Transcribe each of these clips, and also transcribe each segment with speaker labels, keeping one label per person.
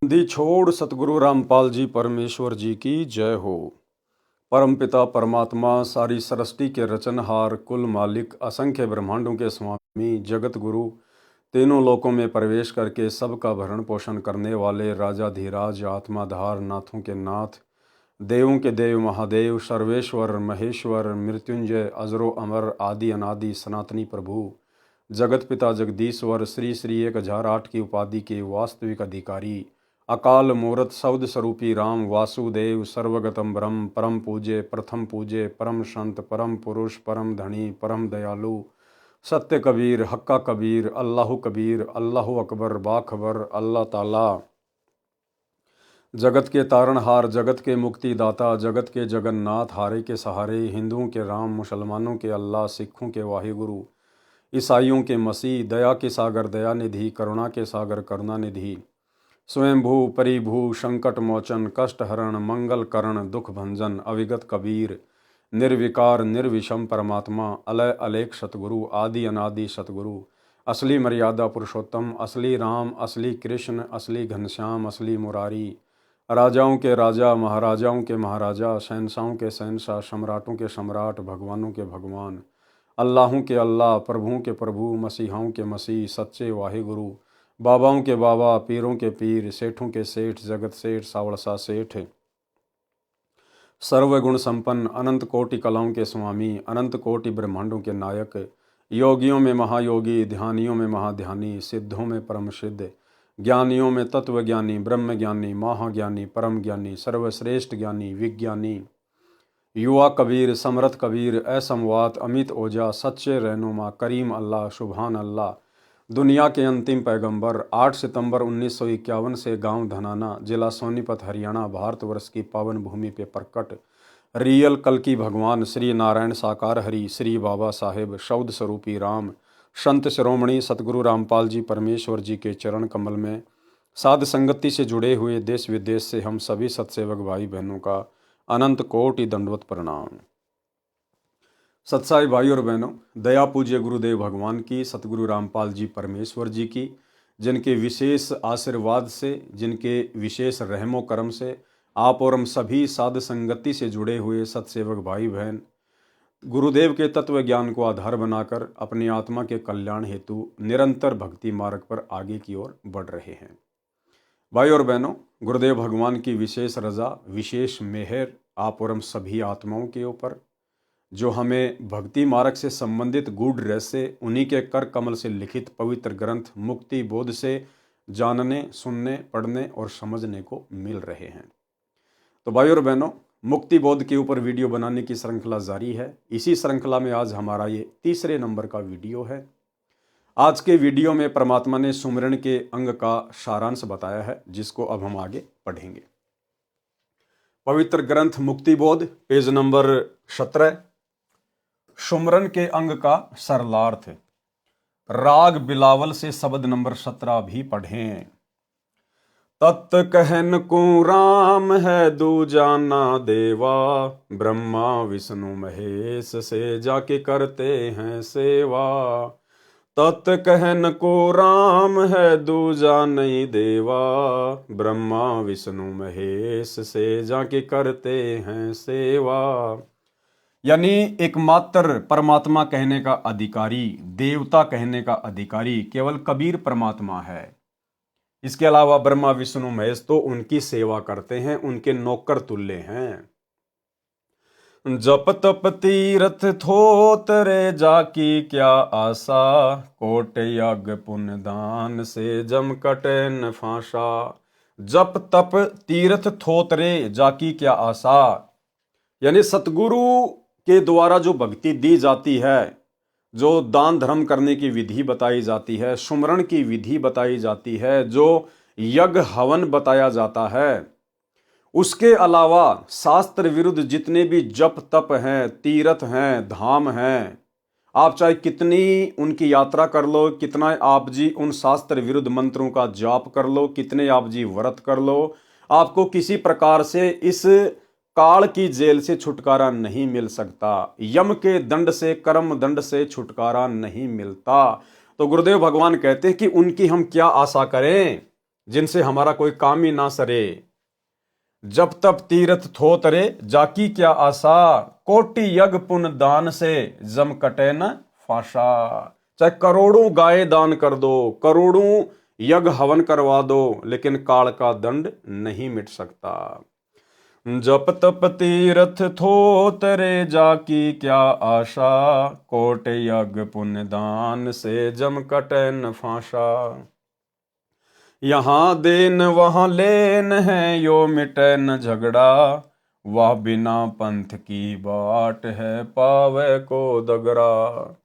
Speaker 1: दी छोड़ सतगुरु रामपाल जी परमेश्वर जी की जय हो। परमपिता परमात्मा सारी सृष्टि के रचनहार कुल मालिक असंख्य ब्रह्मांडों के स्वामी जगत गुरु तीनों लोकों में प्रवेश करके सबका भरण पोषण करने वाले राजाधिराज आत्माधार नाथों के नाथ देवों के देव महादेव सर्वेश्वर महेश्वर मृत्युंजय अजरो अमर आदि अनादि सनातनी प्रभु जगत पिता जगदीश्वर श्री श्री 1008 की उपाधि के वास्तविक अधिकारी अकाल मूर्त शब्द स्वरूपी राम वासुदेव सर्वगतम ब्रह्म परम पूज्य परम संत परम पुरुष परम धनी परम दयालु सत्य कबीर हक्का कबीर अल्लाह अकबर बाखबर अल्लाह ताला जगत के तारणहार जगत के मुक्तिदाता जगत के जगन्नाथ हारे के सहारे हिंदुओं के राम मुसलमानों के अल्लाह सिखों के वाहिगुरु ईसाइयों के मसीह दया के सागर दया निधि करुणा के सागर करुणा निधि स्वयंभू परिभू संकट मोचन कष्ट हरण मंगल करण दुख भंजन अविगत कबीर निर्विकार निर्विषम परमात्मा अलय अलेख सतगुरु आदि अनादि सतगुरु असली मर्यादा पुरुषोत्तम असली राम असली कृष्ण असली घनश्याम असली मुरारी राजाओं के राजा महाराजाओं के महाराजा शहंशाहों के शहंशाह सम्राटों के सम्राट भगवानों के भगवान अल्लाहों के अल्लाह प्रभुओं के प्रभु मसीहाओं के मसीह सच्चे वाहिगुरु बाबाओं के बाबा पीरों के पीर सेठों के सेठ जगत सेठ सावड़सा सेठ सर्वगुण संपन्न अनंत कोटि कलाओं के स्वामी अनंत कोटि ब्रह्मांडों के नायक योगियों में महायोगी ध्यानियों में महाध्यानी सिद्धों में परम सिद्ध ज्ञानियों में तत्वज्ञानी ब्रह्म ज्ञानी महाज्ञानी परम ज्ञानी सर्वश्रेष्ठ ज्ञानी विज्ञानी युवा कबीर समरथ कबीर असमवात अमित ओझा सच्चे रहनुमा करीम अल्लाह सुभान अल्लाह दुनिया के अंतिम पैगंबर 8 सितंबर 1951 से गांव धनाना जिला सोनीपत हरियाणा भारतवर्ष की पावन भूमि पे प्रकट रियल कल की भगवान श्री नारायण साकार हरि श्री बाबा साहेब शब्द स्वरूपी राम संत शिरोमणि सतगुरु रामपाल जी परमेश्वर जी के चरण कमल में साध संगति से जुड़े हुए देश विदेश से हम सभी सत्सेवक भाई बहनों का अनंत कोटि दंडवत प्रणाम। सत्साई भाई और बहनों, दया पूज्य गुरुदेव भगवान की सतगुरु रामपाल जी परमेश्वर जी की जिनके विशेष आशीर्वाद से जिनके विशेष रहमो करम से आप और हम सभी साध संगति से जुड़े हुए सत्सेवक भाई बहन गुरुदेव के तत्व ज्ञान को आधार बनाकर अपनी आत्मा के कल्याण हेतु निरंतर भक्ति मार्ग पर आगे की ओर बढ़ रहे हैं। भाई और बहनों, गुरुदेव भगवान की विशेष रजा विशेष मेहर आप और हम सभी आत्माओं के ऊपर जो हमें भक्ति मार्ग से संबंधित गूढ़ रहस्य उन्हीं के कर कमल से लिखित पवित्र ग्रंथ मुक्ति बोध से जानने सुनने पढ़ने और समझने को मिल रहे हैं। तो भाई और बहनों, मुक्ति बोध के ऊपर वीडियो बनाने की श्रृंखला जारी है। इसी श्रृंखला में आज हमारा ये तीसरे नंबर का वीडियो है। आज के वीडियो में परमात्मा ने सुमिरन के अंग का सारांश बताया है जिसको अब हम आगे पढ़ेंगे। पवित्र ग्रंथ मुक्ति बोध पेज नंबर 17 सुमरन के अंग का सरलार्थ राग बिलावल से शब्द नंबर 17 भी पढ़ें। तत् कहन को राम है दूजा ना देवा ब्रह्मा विष्णु महेश से जाके करते हैं सेवा। तत् कहन को राम है दूजा नहीं देवा ब्रह्मा विष्णु महेश से जाके करते हैं सेवा। यानी एकमात्र परमात्मा कहने का अधिकारी देवता कहने का अधिकारी केवल कबीर परमात्मा है। इसके अलावा ब्रह्मा विष्णु महेश तो उनकी सेवा करते हैं, उनके नौकर तुल्य हैं। जप तप तीरथ थोतरे जाकी क्या आशा कोट यज्ञ पुण्य दान से जम कटे न फांसा। जप तप तीर्थ थोतरे जाकी क्या आशा, यानी सतगुरु के द्वारा जो भक्ति दी जाती है, जो दान धर्म करने की विधि बताई जाती है, सुमरण की विधि बताई जाती है, जो यज्ञ हवन बताया जाता है, उसके अलावा शास्त्र विरुद्ध जितने भी जप तप हैं तीर्थ हैं धाम हैं, आप चाहे कितनी उनकी यात्रा कर लो, कितना आप जी उन शास्त्र विरुद्ध मंत्रों का जाप कर लो, कितने आप जी व्रत कर लो, आपको किसी प्रकार से इस काल की जेल से छुटकारा नहीं मिल सकता। यम के दंड से कर्म दंड से छुटकारा नहीं मिलता। तो गुरुदेव भगवान कहते हैं कि उनकी हम क्या आशा करें जिनसे हमारा कोई काम ही ना सरे। जब तब तीर्थ थो तरे जाकी क्या आशा, कोटि यज्ञ पुण्य दान से जम कटे न फाशा। चाहे करोड़ों गाय दान कर दो, करोड़ों यज्ञ हवन करवा दो, लेकिन काल का दंड नहीं मिट सकता। जप तप तीर्थ थो तरे जाकी क्या आशा, कोट यज्ञ पुण्य दान से जम कटे न फाशा। यहाँ देन वहाँ लेन है यो मिटे न झगड़ा, वह बिना पंथ की बाट है पावे को दगरा।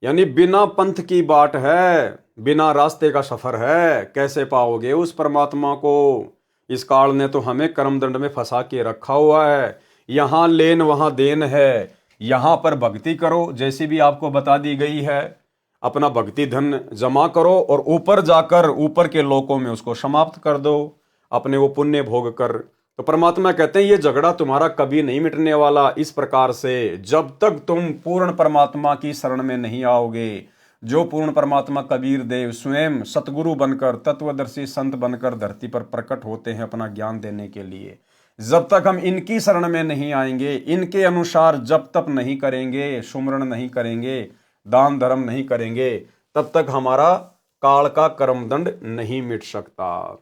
Speaker 1: यानी बिना पंथ की बाट है, बिना रास्ते का सफर है, कैसे पाओगे उस परमात्मा को। इस काल ने तो हमें कर्मदंड में फंसा के रखा हुआ है। यहाँ लेन वहाँ देन है, यहाँ पर भक्ति करो जैसी भी आपको बता दी गई है, अपना भक्ति धन जमा करो और ऊपर जाकर ऊपर के लोकों में उसको समाप्त कर दो, अपने वो पुण्य भोग कर। तो परमात्मा कहते हैं ये झगड़ा तुम्हारा कभी नहीं मिटने वाला। इस प्रकार से जब तक तुम पूर्ण परमात्मा की शरण में नहीं आओगे, जो पूर्ण परमात्मा कबीर देव स्वयं सतगुरु बनकर तत्वदर्शी संत बनकर धरती पर प्रकट होते हैं अपना ज्ञान देने के लिए, जब तक हम इनकी शरण में नहीं आएंगे, इनके अनुसार जब तक नहीं करेंगे, सुमरण नहीं करेंगे, दान धर्म नहीं करेंगे, तब तक हमारा काल का कर्मदंड नहीं मिट सकता।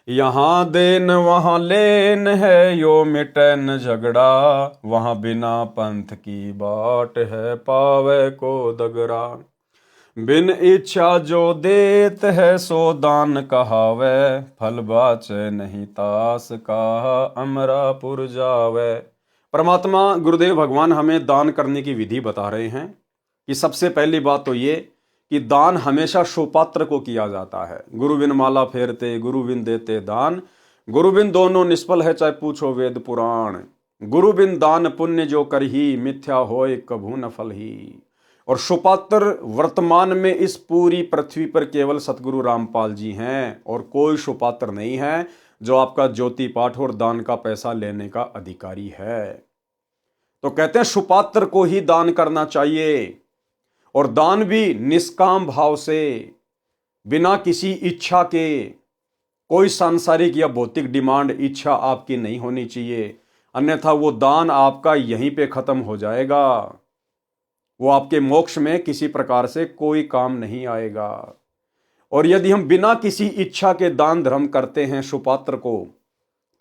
Speaker 1: यहाँ देन वहाँ लेन है यो मिटे न झगड़ा, वहाँ बिना पंथ की बाट है पावे को दगरा। बिन इच्छा जो देत है सो दान कहावे, फल बाचे नहीं तास का अमरापुर जावे। परमात्मा गुरुदेव भगवान हमें दान करने की विधि बता रहे हैं कि सबसे पहली बात तो ये कि दान हमेशा सुपात्र को किया जाता है। गुरु बिन माला फेरते गुरु बिन देते दान, गुरु बिन दोनों निष्फल है चाहे पूछो वेद पुराण। गुरु बिन दान पुण्य जो करही, मिथ्या होय कभू न फल ही। और सुपात्र वर्तमान में इस पूरी पृथ्वी पर केवल सतगुरु रामपाल जी हैं और कोई सुपात्र नहीं है जो आपका ज्योति पाठ और दान का पैसा लेने का अधिकारी है। तो कहते हैं सुपात्र को ही दान करना चाहिए, और दान भी निष्काम भाव से, बिना किसी इच्छा के। कोई सांसारिक या भौतिक डिमांड इच्छा आपकी नहीं होनी चाहिए, अन्यथा वो दान आपका यहीं पे खत्म हो जाएगा, वो आपके मोक्ष में किसी प्रकार से कोई काम नहीं आएगा। और यदि हम बिना किसी इच्छा के दान धर्म करते हैं सुपात्र को,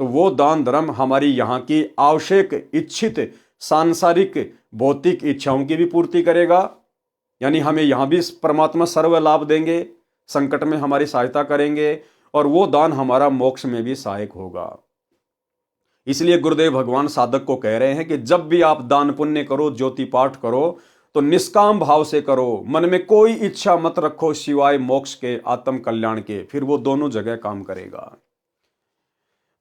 Speaker 1: तो वो दान धर्म हमारी यहाँ की आवश्यक इच्छित सांसारिक भौतिक इच्छाओं की भी पूर्ति करेगा, यानी हमें यहाँ भी परमात्मा सर्व लाभ देंगे, संकट में हमारी सहायता करेंगे, और वो दान हमारा मोक्ष में भी सहायक होगा। इसलिए गुरुदेव भगवान साधक को कह रहे हैं कि जब भी आप दान पुण्य करो, ज्योति पाठ करो, तो निष्काम भाव से करो, मन में कोई इच्छा मत रखो सिवाय मोक्ष के, आत्म कल्याण के, फिर वो दोनों जगह काम करेगा।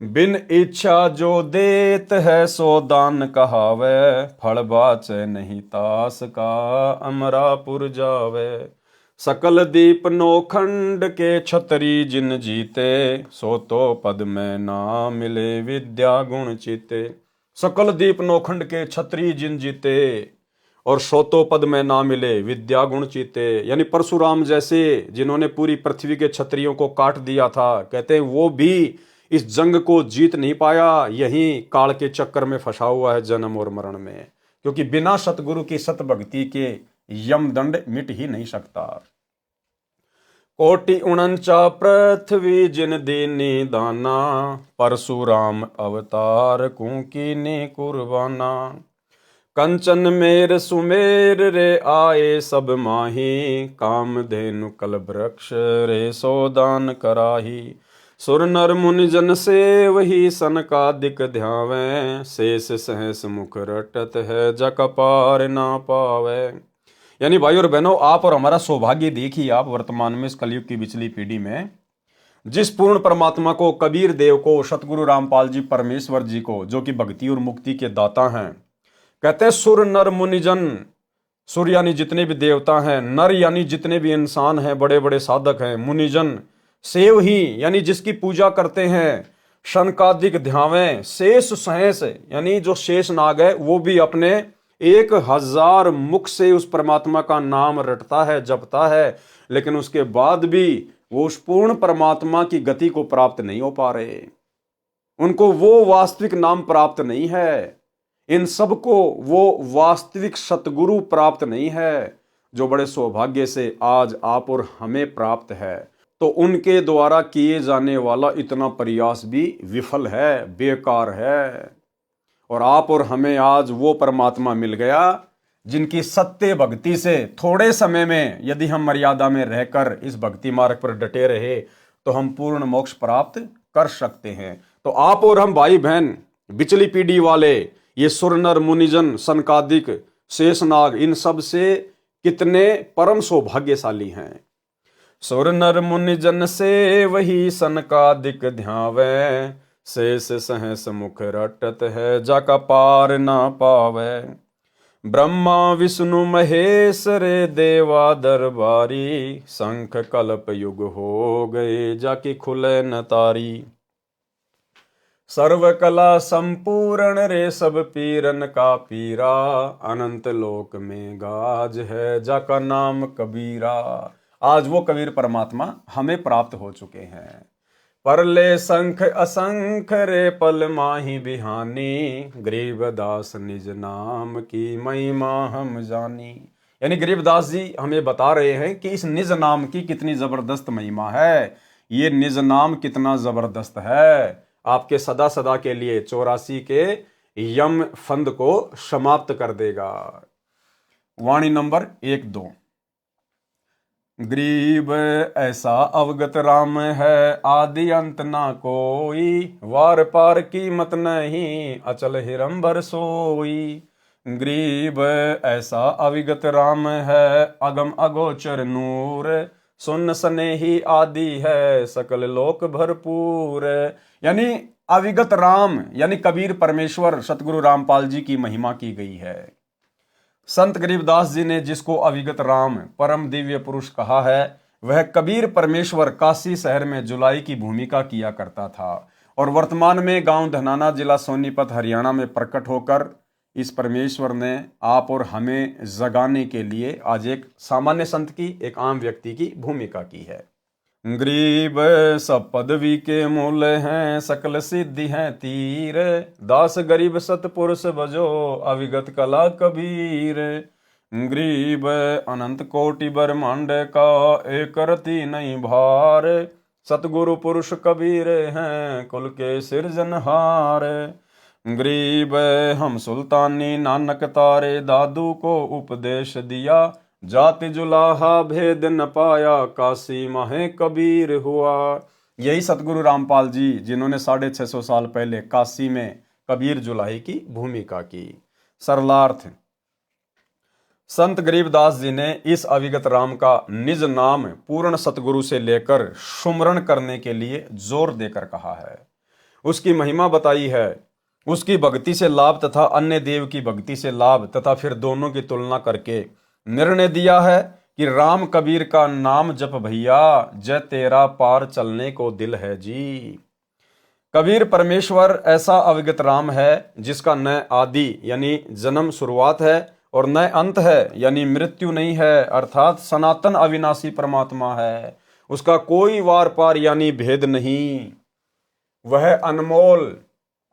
Speaker 1: बिन इच्छा जो देत है सो दान कहावे, फल बाचे नहीं तास का अमरापुर जावे। सकल दीप नौखंड के छतरी जिन जीते, सो तो पद में ना मिले विद्या गुण चीते। सकल दीप नौखंड के छतरी जिन जीते, और सोतो पद में ना मिले विद्या गुण चीते। यानी परशुराम जैसे जिन्होंने पूरी पृथ्वी के क्षत्रियों को काट दिया था, कहते हैं वो भी इस जंग को जीत नहीं पाया, यहीं काल के चक्कर में फंसा हुआ है जन्म और मरण में, क्योंकि बिना सतगुरु की सत भक्ति के यमदंड मिट ही नहीं सकता। कोटि 49 पृथ्वी जिन दीनी दाना, परशुराम अवतार कुकीनी कुर्बाना। कंचन मेर सुमेर रे आए सब माही, काम धेनु कल वृक्ष रे सोदान कराही। सुर नर मुनि जन से वही सनकादिक ध्यावे, शेष सहस मुख रटत है जक पार ना पावे। यानी भाई और बहनों, आप और हमारा सौभाग्य देखिए, आप वर्तमान में इस कलयुग की पिछली पीढ़ी में जिस पूर्ण परमात्मा को, कबीर देव को, सतगुरु रामपाल जी परमेश्वर जी को, जो कि भक्ति और मुक्ति के दाता हैं, कहते हैं सुर नर मुनिजन। सुर यानी जितने भी देवता हैं, नर यानी जितने भी इंसान हैं, बड़े बड़े साधक हैं, मुनिजन सेव ही यानी जिसकी पूजा करते हैं, शनकादिक ध्यावें, शेष सहस यानी जो शेष नाग है वो भी अपने 1000 मुख से उस परमात्मा का नाम रटता है, जपता है, लेकिन उसके बाद भी वो उस पूर्ण परमात्मा की गति को प्राप्त नहीं हो पा रहे, उनको वो वास्तविक नाम प्राप्त नहीं है, इन सबको वो वास्तविक सतगुरु प्राप्त नहीं है, जो बड़े सौभाग्य से आज आप और हमें प्राप्त है। तो उनके द्वारा किए जाने वाला इतना प्रयास भी विफल है, बेकार है। और आप और हमें आज वो परमात्मा मिल गया जिनकी सत्य भक्ति से थोड़े समय में यदि हम मर्यादा में रहकर इस भक्ति मार्ग पर डटे रहे तो हम पूर्ण मोक्ष प्राप्त कर सकते हैं। तो आप और हम भाई बहन, बिचली पीढ़ी वाले, ये सुर नर मुनिजन सनकादिक शेषनाग, इन सब से कितने परम सौभाग्यशाली हैं। सुर नर मुनिजन से वही सनकादिक ध्यावे, शेष सहस मुख रटत है जाका पार ना पावे। ब्रह्मा विष्णु महेश रे देवा दरबारी, शंख कल्प युग हो गए जाके खुले न तारी। सर्व कला संपूर्ण रे सब पीरन का पीरा, अनंत लोक में गाज है जाका नाम कबीरा। आज वो कबीर परमात्मा हमें प्राप्त हो चुके हैं। परले संख असंख रे पल माही बिहानी, गरीबदास निज नाम की महिमा हम जानी। यानी गरीबदास जी हमें बता रहे हैं कि इस निज नाम की कितनी जबरदस्त महिमा है। ये निज नाम कितना जबरदस्त है, आपके सदा सदा के लिए 84 के यम फंद को समाप्त कर देगा। वाणी नंबर 1-2। गरीब ऐसा अवगत राम है, आदि अंत ना कोई, वार पार कीमत नहीं, अचल हिरंबर सोई। गरीब ऐसा अविगत राम है, अगम अगोचर नूर, सुन सने ही आदि है, सकल लोक भरपूर। यानी अविगत राम यानी कबीर परमेश्वर सतगुरु रामपाल जी की महिमा की गई है। संत गरीबदास जी ने जिसको अविगत राम परम दिव्य पुरुष कहा है, वह कबीर परमेश्वर काशी शहर में जुलाई की भूमिका किया करता था और वर्तमान में गांव धनाना, जिला सोनीपत, हरियाणा में प्रकट होकर इस परमेश्वर ने आप और हमें जगाने के लिए आज एक सामान्य संत की, एक आम व्यक्ति की भूमिका की है। गरीब सब पदवी के मूल हैं, सकल सिद्धि हैं तीर, दास गरीब सतपुरुष बजो, अविगत कला कबीर। गरीब अनंत कोटि ब्रह्मांड का, एक रति नहीं भार, सतगुरु पुरुष कबीर हैं, कुल के सिरजनहार। गरीब हम सुल्तानी नानक तारे, दादू को उपदेश दिया, जाति जुलाहा भेद न पाया, काशी माहे कबीर हुआ। यही सतगुरु रामपाल जी जिन्होंने 650 साल पहले काशी में कबीर जुलाही की भूमिका की। सरलार्थ, संत गरीबदास जी ने इस अविगत राम का निज नाम पूर्ण सतगुरु से लेकर सुमरण करने के लिए जोर देकर कहा है, उसकी महिमा बताई है, उसकी भक्ति से लाभ तथा अन्य देव की भक्ति से लाभ तथा फिर दोनों की तुलना करके निर्णय दिया है कि राम कबीर का नाम जप भैया, जय तेरा पार चलने को दिल है जी। कबीर परमेश्वर ऐसा अविगत राम है जिसका न आदि यानी जन्म शुरुआत है और न अंत है यानी मृत्यु नहीं है, अर्थात सनातन अविनाशी परमात्मा है। उसका कोई वार पार यानी भेद नहीं। वह अनमोल,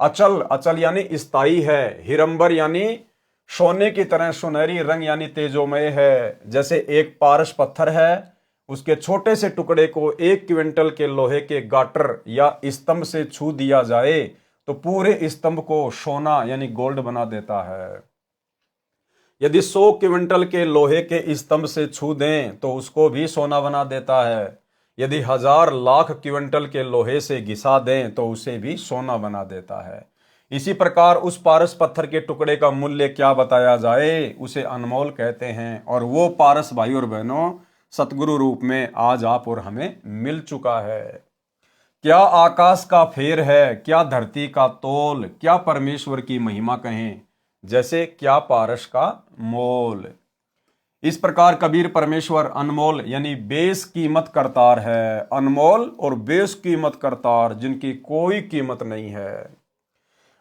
Speaker 1: अचल, अचल यानी स्थायी है, हिरंबर यानी सोने की तरह सुनहरी, रंग यानी तेजोमय है। जैसे एक पारस पत्थर है, उसके छोटे से टुकड़े को 1 क्विंटल के लोहे के गाटर या स्तंभ से छू दिया जाए तो पूरे स्तंभ को सोना यानी गोल्ड बना देता है। यदि 100 क्विंटल के लोहे के स्तंभ से छू दें तो उसको भी सोना बना देता है। यदि 1000 लाख क्विंटल के लोहे से घिसा दें तो उसे भी सोना बना देता है। इसी प्रकार उस पारस पत्थर के टुकड़े का मूल्य क्या बताया जाए, उसे अनमोल कहते हैं। और वो पारस भाई और बहनों सतगुरु रूप में आज आप और हमें मिल चुका है। क्या आकाश का फेर है, क्या धरती का तोल, क्या परमेश्वर की महिमा कहें, जैसे क्या पारस का मोल। इस प्रकार कबीर परमेश्वर अनमोल यानी बेस कीमत करतार है। अनमोल और बेस कीमत करतार, जिनकी कोई कीमत नहीं है।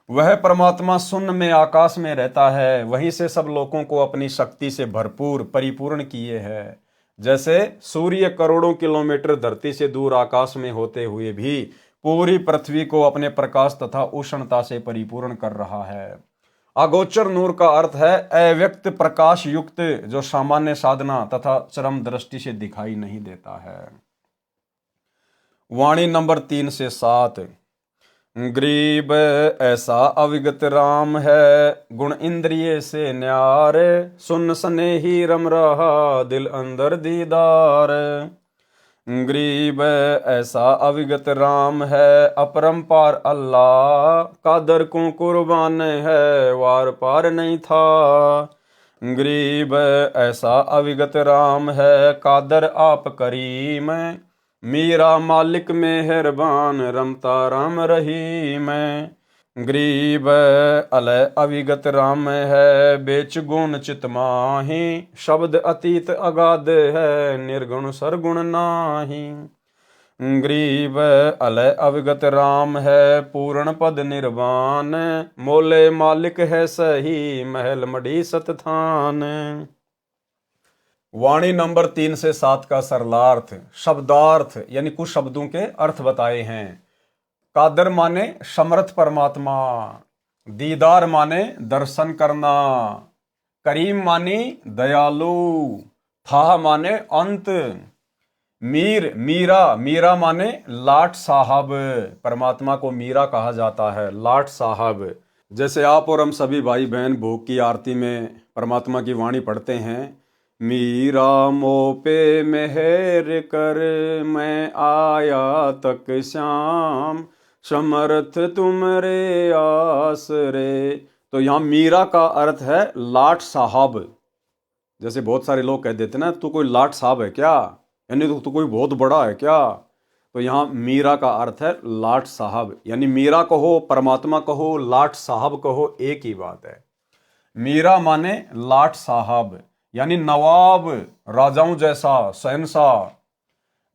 Speaker 1: वह परमात्मा शून्य में आकाश में रहता है, वहीं से सब लोगों को अपनी शक्ति से भरपूर परिपूर्ण किए है। जैसे सूर्य करोड़ों किलोमीटर धरती से दूर आकाश में होते हुए भी पूरी पृथ्वी को अपने प्रकाश तथा उष्णता से परिपूर्ण कर रहा है। अगोचर नूर का अर्थ है अव्यक्त प्रकाश युक्त, जो सामान्य साधना तथा चरम दृष्टि से दिखाई नहीं देता है। वाणी नंबर 3 से 7। गरीब ऐसा अविगत राम है, गुण इंद्रिय से न्यारे, सुन सने ही रम रहा दिल अंदर दीदार। गरीब ऐसा अविगत राम है, अपरंपार अल्लाह, कादर को कुर्बान है, वार पार नहीं था। गरीब ऐसा अविगत राम है, कादर आप करीम, मीरा मालिक मेहरबान, रमता राम रहीम। गरीब अलय अविगत राम है, बेच गुण चित माही, शब्द अतीत अगाध है, निर्गुण सरगुण नाही। गरीब अलय अविगत राम है, पूर्ण पद निर्वाण, मोले मालिक है सही, महल मढ़ी सतथान। वाणी नंबर 3 से 7 का सरलार्थ, शब्दार्थ यानी कुछ शब्दों के अर्थ बताए हैं। कादर माने समर्थ परमात्मा, दीदार माने दर्शन करना, करीम मानी दयालु, था माने अंत, मीरा माने लाट साहब, परमात्मा को मीरा कहा जाता है, लाट साहब। जैसे आप और हम सभी भाई बहन भोग की आरती में परमात्मा की वाणी पढ़ते हैं, मीरा मो पे मेहर कर, मैं आया तक श्याम, समर्थ तुमरे आसरे। तो यहाँ मीरा का अर्थ है लाट साहब। जैसे बहुत सारे लोग कह देते ना, तू कोई लाट साहब है क्या, यानी तू कोई बहुत बड़ा है क्या। तो यहाँ मीरा का अर्थ है लाट साहब, यानी मीरा कहो, परमात्मा कहो, लाट साहब कहो, एक ही बात है। मीरा माने लाट साहब यानी नवाब, राजाओं जैसा शहंशाह।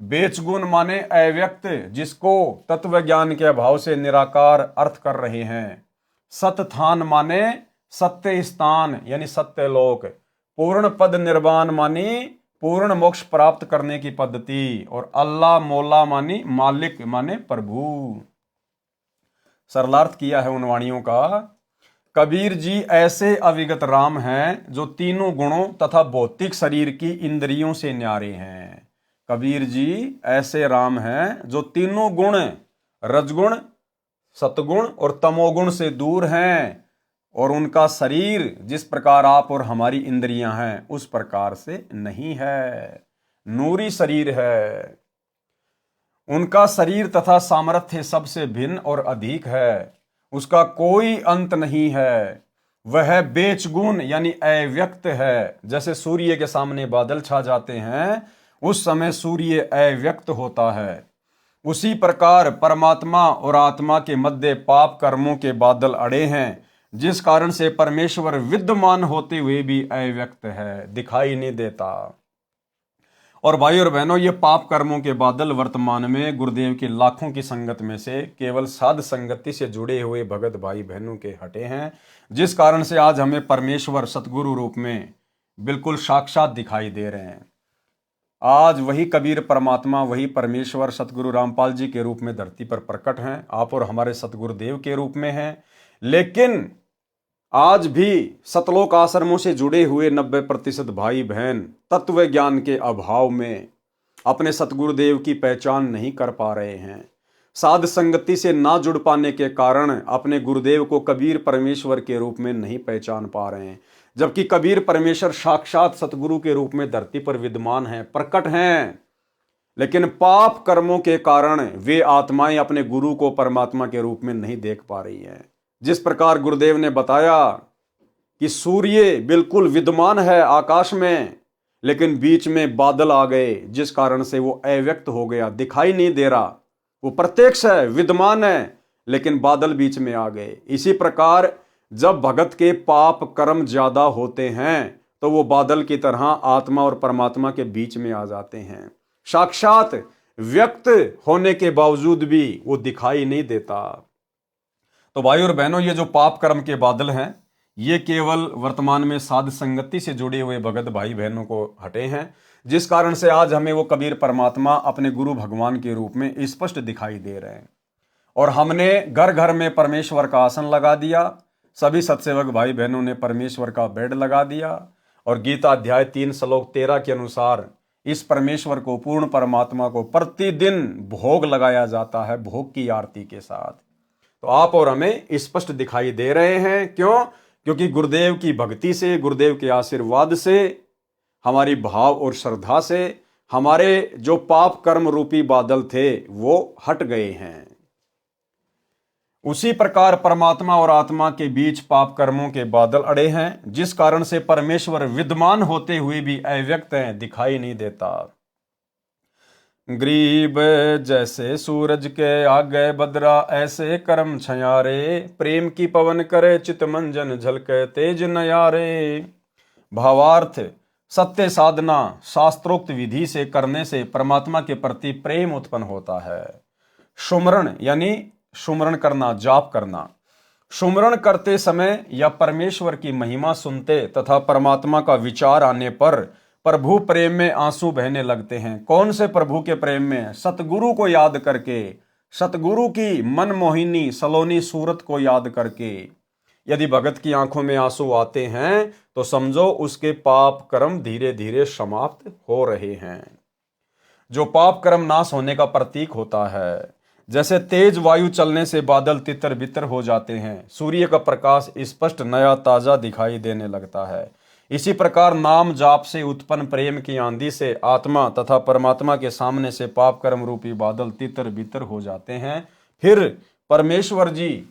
Speaker 1: बेचगुण माने अव्यक्त, जिसको तत्व ज्ञान के अभाव से निराकार अर्थ कर रहे हैं। सतथान माने सत्य स्थान यानी सत्य लोक। पूर्ण पद निर्वाण मानी पूर्ण मोक्ष प्राप्त करने की पद्धति। और अल्लाह मौला मानी मालिक माने प्रभु। सरलार्थ किया है उन वाणियों का। कबीर जी ऐसे अविगत राम हैं जो तीनों गुणों तथा भौतिक शरीर की इंद्रियों से न्यारे हैं। कबीर जी ऐसे राम हैं जो तीनों गुण, रजगुण, सतगुण और तमोगुण से दूर हैं, और उनका शरीर जिस प्रकार आप और हमारी इंद्रियां हैं उस प्रकार से नहीं है, नूरी शरीर है। उनका शरीर तथा सामर्थ्य सबसे भिन्न और अधिक है, उसका कोई अंत नहीं है। वह बेचगुण यानी अव्यक्त है। जैसे सूर्य के सामने बादल छा जाते हैं उस समय सूर्य अव्यक्त होता है, उसी प्रकार परमात्मा और आत्मा के मध्य पाप कर्मों के बादल अड़े हैं, जिस कारण से परमेश्वर विद्यमान होते हुए भी अव्यक्त है, दिखाई नहीं देता। और भाई और बहनों, ये पाप कर्मों के बादल वर्तमान में गुरुदेव की लाखों की संगत में से केवल साध संगति से जुड़े हुए भगत भाई बहनों के हटे हैं, जिस कारण से आज हमें परमेश्वर सतगुरु रूप में बिल्कुल साक्षात दिखाई दे रहे हैं। आज वही कबीर परमात्मा, वही परमेश्वर सतगुरु रामपाल जी के रूप में धरती पर प्रकट हैं, आप और हमारे सतगुरुदेव के रूप में हैं। लेकिन आज भी सतलोक आश्रमों से जुड़े हुए 90% भाई बहन तत्व ज्ञान के अभाव में अपने सतगुरुदेव की पहचान नहीं कर पा रहे हैं। साध संगति से ना जुड़ पाने के कारण अपने गुरुदेव को कबीर परमेश्वर के रूप में नहीं पहचान पा रहे हैं, जबकि कबीर परमेश्वर साक्षात सतगुरु के रूप में धरती पर विद्यमान हैं, प्रकट हैं। लेकिन पाप कर्मों के कारण वे आत्माएं अपने गुरु को परमात्मा के रूप में नहीं देख पा रही हैं। जिस प्रकार गुरुदेव ने बताया कि सूर्य बिल्कुल विद्यमान है आकाश में, लेकिन बीच में बादल आ गए, जिस कारण से वो अव्यक्त हो गया, दिखाई नहीं दे रहा। वो प्रत्यक्ष है, विद्यमान है, लेकिन बादल बीच में आ गए। इसी प्रकार जब भगत के पाप कर्म ज्यादा होते हैं तो वो बादल की तरह आत्मा और परमात्मा के बीच में आ जाते हैं। साक्षात व्यक्त होने के बावजूद भी वो दिखाई नहीं देता। तो भाई और बहनों, ये जो पाप कर्म के बादल हैं, ये केवल वर्तमान में साध संगति से जुड़े हुए भगत भाई बहनों को हटे हैं, जिस कारण से आज हमें वो कबीर परमात्मा अपने गुरु भगवान के रूप में स्पष्ट दिखाई दे रहे हैं। और हमने घर घर में परमेश्वर का आसन लगा दिया, सभी सत्सेवक भाई बहनों ने परमेश्वर का बेड लगा दिया, और गीता अध्याय 3 श्लोक 13 के अनुसार इस परमेश्वर को, पूर्ण परमात्मा को प्रतिदिन भोग लगाया जाता है, भोग की आरती के साथ। तो आप और हमें स्पष्ट दिखाई दे रहे हैं। क्यों? क्योंकि गुरुदेव की भक्ति से, गुरुदेव के आशीर्वाद से, हमारी भाव और श्रद्धा से हमारे जो पाप कर्म रूपी बादल थे वो हट गए हैं। उसी प्रकार परमात्मा और आत्मा के बीच पाप कर्मों के बादल अड़े हैं, जिस कारण से परमेश्वर विद्यमान होते हुए भी अव्यक्त है, दिखाई नहीं देता। ग्रीब जैसे सूरज के आगे बदरा, ऐसे कर्म छयारे, प्रेम की पवन करे चितमंजन, झलके तेज नयारे। भावार्थ, सत्य साधना शास्त्रोक्त विधि से करने से परमात्मा के प्रति प्रेम उत्पन्न होता है। सुमरण यानी सुमरण करना, जाप करना। सुमरण करते समय या परमेश्वर की महिमा सुनते तथा परमात्मा का विचार आने पर प्रभु प्रेम में आंसू बहने लगते हैं। कौन से प्रभु के प्रेम में? सतगुरु को याद करके, सतगुरु की मनमोहिनी सलोनी सूरत को याद करके। यदि भगत की आंखों में आंसू आते हैं तो समझो उसके पाप कर्म धीरे धीरे समाप्त हो रहे हैं, जो पाप कर्म नाश होने का प्रतीक होता है। जैसे तेज वायु चलने से बादल तितर बितर हो जाते हैं, सूर्य का प्रकाश स्पष्ट नया ताजा दिखाई देने लगता है, इसी प्रकार नाम जाप से उत्पन्न प्रेम की आंधी से आत्मा तथा परमात्मा के सामने से पाप कर्म रूपी बादल तितर बितर हो जाते हैं। फिर परमेश्वर जी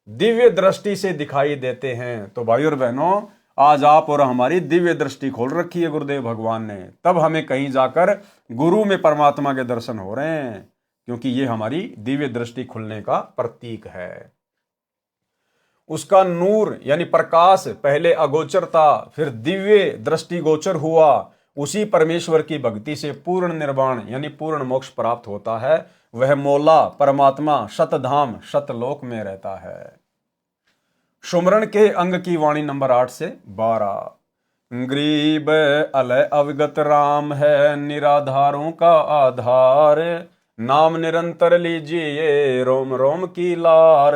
Speaker 1: दिव्य दृष्टि से दिखाई देते हैं। तो भाई और बहनों, आज आप और हमारी दिव्य दृष्टि खोल रखी है गुरुदेव भगवान ने, तब हमें कहीं जाकर गुरु में परमात्मा के दर्शन हो रहे हैं, क्योंकि ये हमारी दिव्य दृष्टि खुलने का प्रतीक है। उसका नूर यानी प्रकाश पहले अगोचर था, फिर दिव्य दृष्टि गोचर हुआ। उसी परमेश्वर की भक्ति से पूर्ण निर्वाण यानी पूर्ण मोक्ष प्राप्त होता है। वह मौला परमात्मा शतधाम शतलोक में रहता है। सुमरण के अंग की वाणी नंबर 8 से 12। ग्रीब अलय अविगत राम है, निराधारों का आधार, नाम निरंतर लीजिए रोम रोम की लार।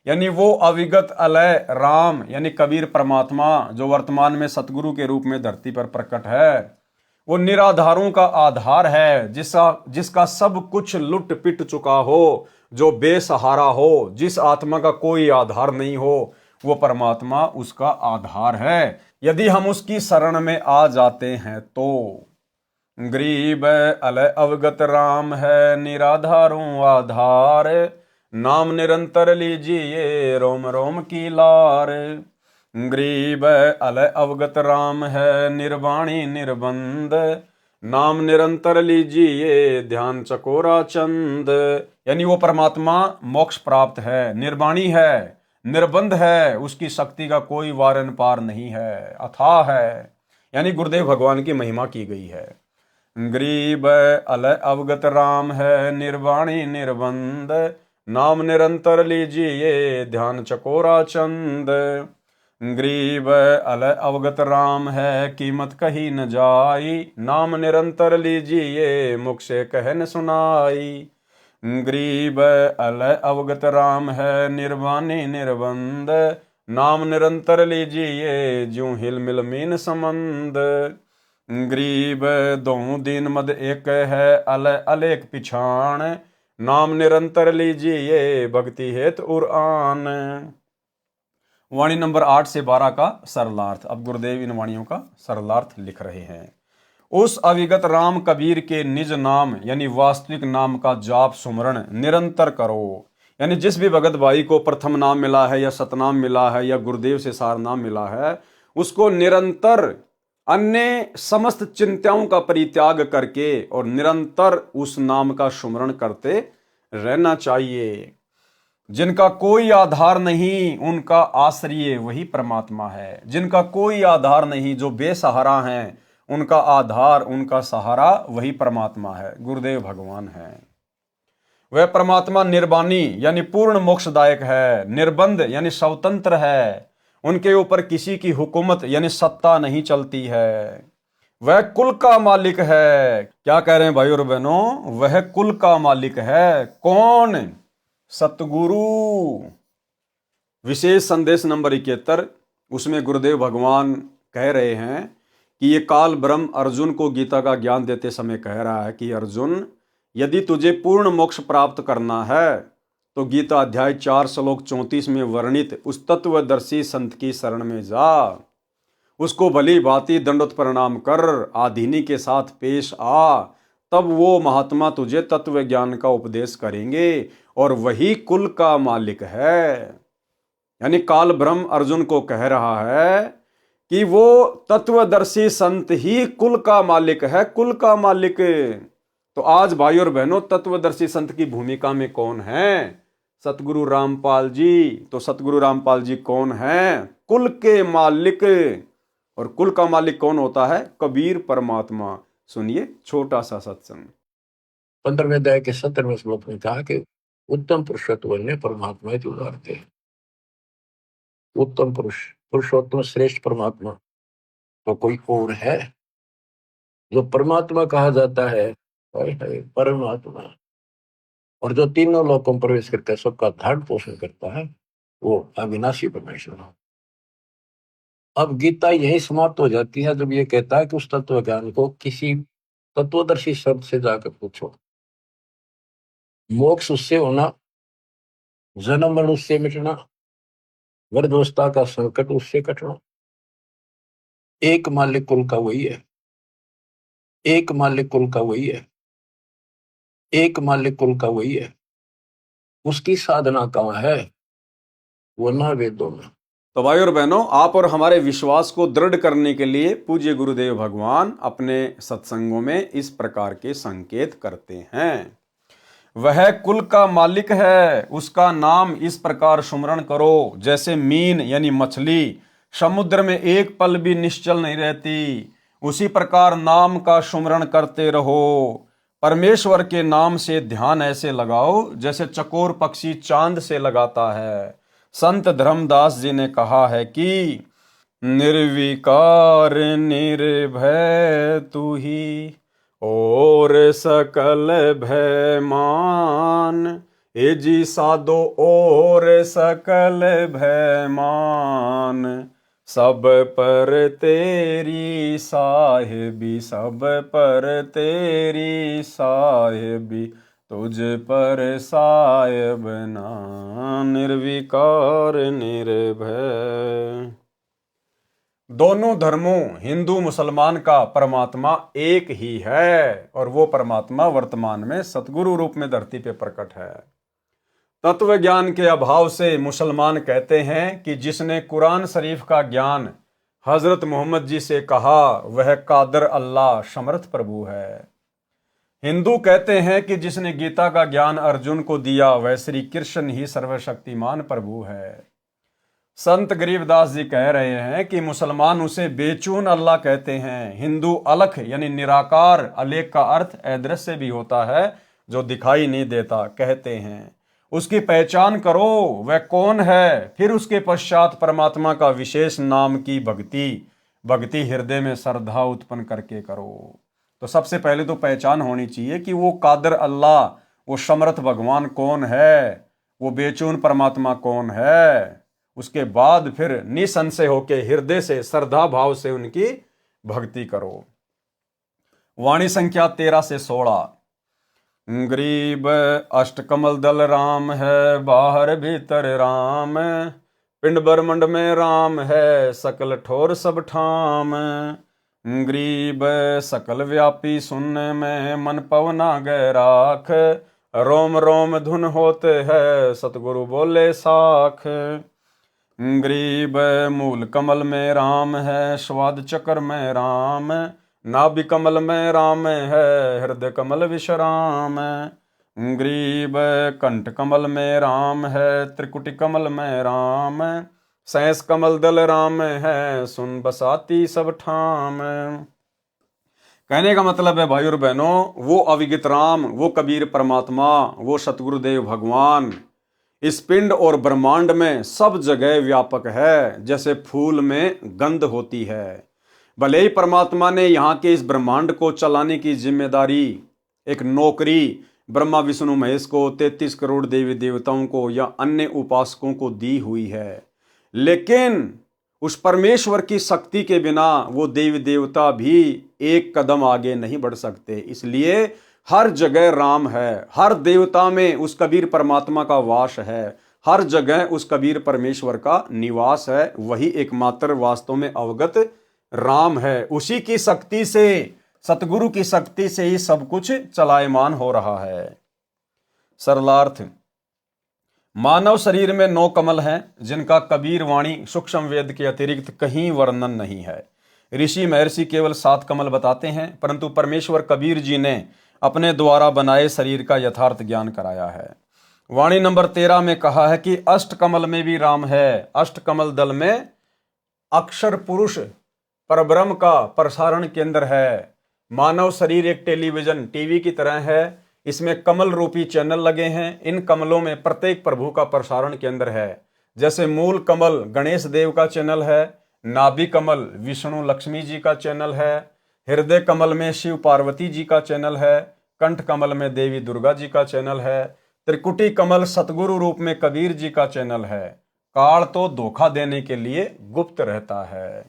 Speaker 1: यानी वो अविगत अलय राम यानी कबीर परमात्मा जो वर्तमान में सतगुरु के रूप में धरती पर प्रकट है, वो निराधारों का आधार है, जिसका सब कुछ लुट पिट चुका हो, जो बेसहारा हो, जिस आत्मा का कोई आधार नहीं हो, वो परमात्मा उसका आधार है। यदि हम उसकी शरण में आ जाते हैं तो। ग्रीब अलय अवगत राम है, निराधारों आधार, नाम निरंतर लीजिए रोम रोम की लार। ग्रीब अलय अवगत राम है, निर्वाणी निर्बंध, नाम निरंतर लीजिए ध्यान चकोरा चंद। यानी वो परमात्मा मोक्ष प्राप्त है, निर्वाणी है, निर्बंध है, उसकी शक्ति का कोई वारन पार नहीं है, अथाह है। यानी गुरुदेव भगवान की महिमा की गई है। ग्रीब अलय अवगत राम है, निर्वाणी निर्बंध, नाम निरंतर लीजिए ध्यान चकोरा चंद। ग्रीब अलय अवगत राम है, कीमत कही न जाई, नाम निरंतर लीजिए मुख से कहन सुनाई। ग्रीब अलय अवगत राम है, निर्वाणी निर्बंध, नाम निरंतर लीजिए ज्यों हिल मिल मीन संबंध। ग्रीब दों दीन मद एक है, अलय अलेख पिछाण, नाम निरंतर लीजिए भक्ति हेत उरान। वाणी नंबर 8 से 12 का सरलार्थ। अब गुरुदेव इन वाणियों का सरलार्थ लिख रहे हैं। उस अविगत राम कबीर के निज नाम यानी वास्तविक नाम का जाप सुमरण निरंतर करो। यानी जिस भी भगत भाई को प्रथम नाम मिला है या सतनाम मिला है या गुरुदेव से सार नाम मिला है, उसको निरंतर अन्य समस्त चिंताओं का परित्याग करके और निरंतर उस नाम का सुमरण करते रहना चाहिए। जिनका कोई आधार नहीं, उनका आश्रय वही परमात्मा है। जिनका कोई आधार नहीं, जो बेसहारा हैं, उनका आधार, उनका सहारा वही परमात्मा है, गुरुदेव भगवान है। वह परमात्मा निर्वाणी यानी पूर्ण मोक्षदायक है, निर्बंध यानी स्वतंत्र है, उनके ऊपर किसी की हुकूमत यानी सत्ता नहीं चलती है। वह कुल का मालिक है। क्या कह रहे हैं भाई और बहनों? वह कुल का मालिक है। कौन? सतगुरु। विशेष संदेश नंबर 71, उसमें गुरुदेव भगवान कह रहे हैं कि ये काल ब्रह्म अर्जुन को गीता का ज्ञान देते समय कह रहा है कि अर्जुन, यदि तुझे पूर्ण मोक्ष प्राप्त करना है तो गीता अध्याय 4 श्लोक 34 में वर्णित उस तत्वदर्शी संत की शरण में जा, उसको भली भांति दंडवत प्रणाम कर आधीनी के साथ पेश आ, तब वो महात्मा तुझे तत्व ज्ञान का उपदेश करेंगे और वही कुल का मालिक है। यानी काल ब्रह्म अर्जुन को कह रहा है कि वो तत्वदर्शी संत ही कुल का मालिक है, कुल का मालिक। तो आज भाई और बहनों, तत्वदर्शी संत की भूमिका में कौन है? सतगुरु रामपाल जी। तो सतगुरु रामपाल जी कौन है? कुल के मालिक। और कुल का मालिक कौन होता है? कबीर परमात्मा। सुनिए छोटा सा सत्संग।
Speaker 2: 15वें अध्याय के 17वें श्लोक में कहा कि उत्तम पुरुषत्व ने परमात्मा की उदारते। उत्तम पुरुष, पुरुषोत्तम श्रेष्ठ परमात्मा तो कोई और है? जो परमात्मा कहा जाता है, परमात्मा, और जो तीनों लोकों में प्रवेश करता है, सबका धारण पोषण करता है, वो अविनाशी परमेश्वर। अब गीता यही समाप्त हो जाती है जब ये कहता है कि उस तत्व ज्ञान को किसी तत्वदर्शी शब्द से जाकर पूछो। मोक्ष उससे होना, जन्म मरण उससे मिटना, वृद्धावस्था का संकट उससे कटना। एक मालिक कुल का वही है, एक मालिक कुल का वही है, एक मालिक कुल का वही है। उसकी साधना कहाँ है? वो ना वेदों में।
Speaker 1: तो भाई और बहनों, आप और हमारे विश्वास को दृढ़ करने के लिए पूज्य गुरुदेव भगवान अपने सत्संगों में इस प्रकार के संकेत करते हैं। वह कुल का मालिक है, उसका नाम इस प्रकार सुमरण करो जैसे मीन यानी मछली समुद्र में एक पल भी निश्चल नहीं रहती, उसी प्रकार नाम का सुमरण करते रहो। परमेश्वर के नाम से ध्यान ऐसे लगाओ जैसे चकोर पक्षी चांद से लगाता है। संत धर्मदास जी ने कहा है कि निर्विकार निर्भय तू ही और सकल भय मान, ए जी साधो और सकल भय मान, सब पर तेरी साहिबी, सब पर तेरी साहिबी, तुझ पर साहिब ना, निर्विकार निर्भय। दोनों धर्मों हिंदू मुसलमान का परमात्मा एक ही है और वो परमात्मा वर्तमान में सतगुरु रूप में धरती पे प्रकट है। तत्व ज्ञान के अभाव से मुसलमान कहते हैं कि जिसने कुरान शरीफ का ज्ञान हजरत मोहम्मद जी से कहा वह कादर अल्लाह समर्थ प्रभु है। हिंदू कहते हैं कि जिसने गीता का ज्ञान अर्जुन को दिया वह श्री कृष्ण ही सर्वशक्तिमान प्रभु है। संत गरीबदास जी कह रहे हैं कि मुसलमान उसे बेचून अल्लाह कहते हैं। हिंदू अलख यानी निराकार, अलेख का अर्थ अदृश्य भी होता है, जो दिखाई नहीं देता, कहते हैं। उसकी पहचान करो, वह कौन है। फिर उसके पश्चात परमात्मा का विशेष नाम की भक्ति हृदय में श्रद्धा उत्पन्न करके करो। तो सबसे पहले तो पहचान होनी चाहिए कि वो कादर अल्लाह, वो समर्थ भगवान कौन है, वो बेचून परमात्मा कौन है। उसके बाद फिर निसंशय होके हृदय से श्रद्धा भाव से उनकी भक्ति करो। वाणी संख्या 13 से 16। गरीब अष्टकमल दल राम है, बाहर भीतर राम, पिंड ब्रह्मंड में राम है, सकल ठोर सब ठाम। गरीब सकल व्यापी सुनने में, मन पवना गए राख, रोम रोम धुन होते है, सतगुरु बोले साख। गरीब मूल कमल में राम है, स्वाद चक्र में राम, नाभि कमल में राम है, हृदय कमल विश्राम। गरीब कंठ कमल में राम है, त्रिकुटी कमल में राम, सैंस कमल दल राम है, सुन बसाती सब ठाम। कहने का मतलब है भाई और बहनों, वो अविगित राम, वो कबीर परमात्मा, वो सतगुरुदेव भगवान इस पिंड और ब्रह्मांड में सब जगह व्यापक है। जैसे फूल में गंध होती है भले ही परमात्मा ने यहाँ के इस ब्रह्मांड को चलाने की जिम्मेदारी, एक नौकरी ब्रह्मा विष्णु महेश को, 33 करोड़ देवी देवताओं को या अन्य उपासकों को दी हुई है, लेकिन उस परमेश्वर की शक्ति के बिना वो देवी देवता भी एक कदम आगे नहीं बढ़ सकते। इसलिए हर जगह राम है, हर देवता में उस कबीर परमात्मा का वास है, हर जगह उस कबीर परमेश्वर का निवास है। वही एकमात्र वास्तव में अवगत राम है। उसी की शक्ति से, सतगुरु की शक्ति से ही सब कुछ चलायमान हो रहा है। सरलार्थ, मानव शरीर में 9 कमल हैं, जिनका कबीर वाणी सूक्ष्म वेद के अतिरिक्त कहीं वर्णन नहीं है। ऋषि महर्षि केवल 7 कमल बताते हैं, परंतु परमेश्वर कबीर जी ने अपने द्वारा बनाए शरीर का यथार्थ ज्ञान कराया है। वाणी नंबर 13 में कहा है कि अष्ट कमल में भी राम है। अष्ट कमल दल में अक्षर पुरुष परब्रह्म का प्रसारण केंद्र है। मानव शरीर एक टेलीविजन टीवी की तरह है, इसमें कमल रूपी चैनल लगे हैं। इन कमलों में प्रत्येक प्रभु का प्रसारण केंद्र है। जैसे मूल कमल गणेश देव का चैनल है, नाभि कमल विष्णु लक्ष्मी जी का चैनल है, हृदय कमल में शिव पार्वती जी का चैनल है, कंठ कमल में देवी दुर्गा जी का चैनल है, त्रिकुटी कमल सतगुरु रूप में कबीर जी का चैनल है। काल तो धोखा देने के लिए गुप्त रहता है।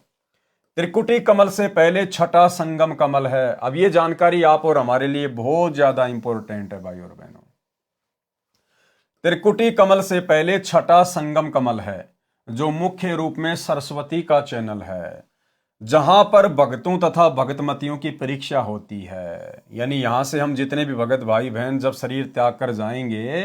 Speaker 1: त्रिकुटी कमल से पहले छठा संगम कमल है। अब ये जानकारी आप और हमारे लिए बहुत ज्यादा इंपॉर्टेंट है भाई और बहनों। त्रिकुटी कमल से पहले छठा संगम कमल है, जो मुख्य रूप में सरस्वती का चैनल है, जहां पर भक्तों तथा भगतमतियों की परीक्षा होती है। यानी यहां से हम जितने भी भगत भाई बहन जब शरीर त्याग कर जाएंगे,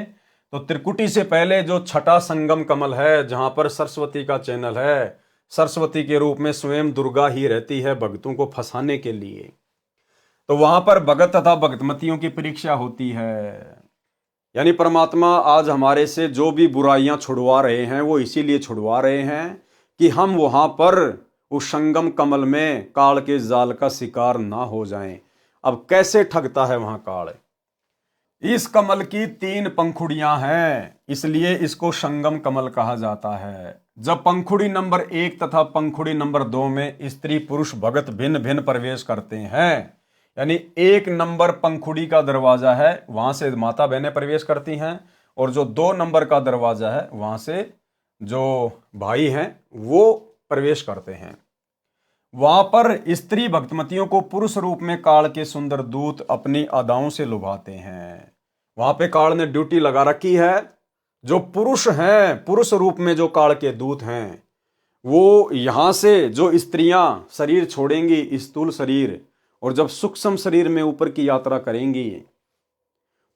Speaker 1: तो त्रिकुटी से पहले जो छठा संगम कमल है, जहां पर सरस्वती का चैनल है, सरस्वती के रूप में स्वयं दुर्गा ही रहती है भक्तों को फंसाने के लिए, तो वहां पर भगत तथा भगतमतियों की परीक्षा होती है। यानी परमात्मा आज हमारे से जो भी बुराइयां छुड़वा रहे हैं, वो इसीलिए छुड़वा रहे हैं कि हम वहां पर उस संगम कमल में काल के जाल का शिकार ना हो जाएं। अब कैसे ठगता है वहां काल? इस कमल की 3 पंखुड़ियां हैं, इसलिए इसको संगम कमल कहा जाता है। जब पंखुड़ी नंबर 1 तथा पंखुड़ी नंबर 2 में स्त्री पुरुष भगत भिन्न भिन्न प्रवेश करते हैं, यानी 1 नंबर पंखुड़ी का दरवाजा है, वहां से माता बहनें प्रवेश करती हैं, और जो 2 नंबर का दरवाजा है, वहां से जो भाई हैं वो प्रवेश करते हैं। वहां पर स्त्री भक्तमतियों को पुरुष रूप में काल के सुंदर दूत अपनी अदाओं से लुभाते हैं। वहां पे काल ने ड्यूटी लगा रखी है। जो पुरुष हैं, पुरुष रूप में जो काल के दूत हैं, वो यहां से जो स्त्रियां शरीर छोड़ेंगी, स्थूल शरीर, और जब सूक्ष्म शरीर में ऊपर की यात्रा करेंगी,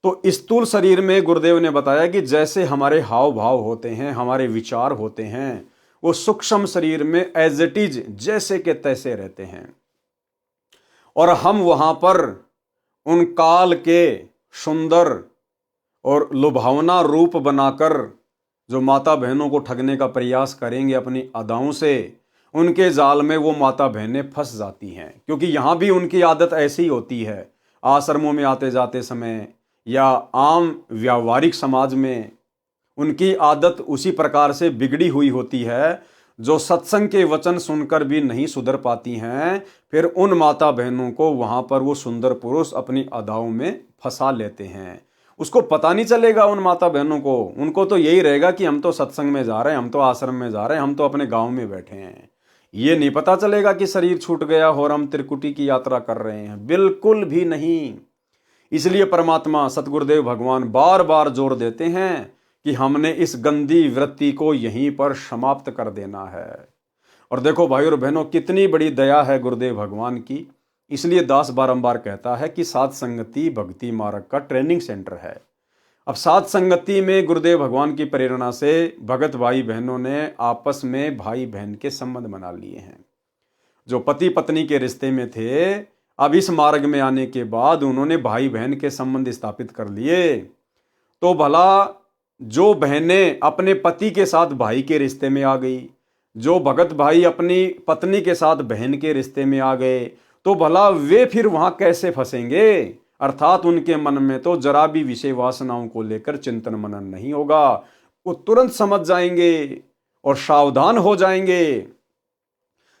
Speaker 1: तो स्थूल शरीर में गुरुदेव ने बताया कि जैसे हमारे हाव भाव होते हैं, हमारे विचार होते हैं, वो सूक्ष्म शरीर में एज इट इज जैसे के तैसे रहते हैं। और हम वहां पर उन काल के सुंदर और लुभावना रूप बनाकर जो माता बहनों को ठगने का प्रयास करेंगे अपनी अदाओं से, उनके जाल में वो माता बहनें फंस जाती हैं। क्योंकि यहाँ भी उनकी आदत ऐसी होती है, आश्रमों में आते जाते समय या आम व्यावहारिक समाज में उनकी आदत उसी प्रकार से बिगड़ी हुई होती है, जो सत्संग के वचन सुनकर भी नहीं सुधर पाती हैं। फिर उन माता बहनों को वहाँ पर वो सुंदर पुरुष अपनी अदाओं में फंसा लेते हैं। उसको पता नहीं चलेगा उन माता बहनों को, उनको तो यही रहेगा कि हम तो सत्संग में जा रहे हैं, हम तो आश्रम में जा रहे हैं, हम तो अपने गांव में बैठे हैं। ये नहीं पता चलेगा कि शरीर छूट गया और हम त्रिकुटी की यात्रा कर रहे हैं, बिल्कुल भी नहीं। इसलिए परमात्मा सतगुरुदेव भगवान बार बार जोर देते हैं कि हमने इस गंदी वृत्ति को यहीं पर समाप्त कर देना है। और देखो भाई और बहनों, कितनी बड़ी दया है गुरुदेव भगवान की। इसलिए दास बारंबार कहता है कि साध संगति भक्ति मार्ग का ट्रेनिंग सेंटर है। अब साध संगति में गुरुदेव भगवान की प्रेरणा से भगत भाई बहनों ने आपस में भाई बहन के संबंध बना लिए हैं। जो पति पत्नी के रिश्ते में थे, अब इस मार्ग में आने के बाद उन्होंने भाई बहन के संबंध स्थापित कर लिए। तो भला जो बहनें अपने पति के साथ भाई के रिश्ते में आ गई, जो भगत भाई अपनी पत्नी के साथ बहन के रिश्ते में आ गए, तो भला वे फिर वहां कैसे फंसेंगे? अर्थात उनके मन में तो जरा भी विषय वासनाओं को लेकर चिंतन मनन नहीं होगा। वो तुरंत समझ जाएंगे और सावधान हो जाएंगे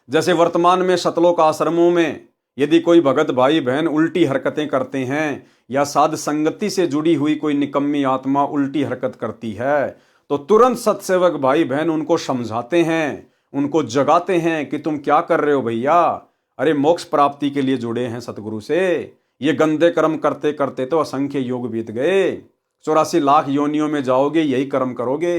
Speaker 1: जैसे वर्तमान में शतलोक आश्रमों में यदि कोई भगत भाई बहन उल्टी हरकतें करते हैं या साध संगति से जुड़ी हुई कोई निकम्मी आत्मा उल्टी हरकत करती है तो तुरंत सत्सेवक भाई बहन उनको समझाते हैं, उनको जगाते हैं कि तुम क्या कर रहे हो भैया, अरे मोक्ष प्राप्ति के लिए जुड़े हैं सतगुरु से। ये गंदे कर्म करते करते तो असंख्य युग बीत गए, 84 लाख योनियों में जाओगे, यही कर्म करोगे।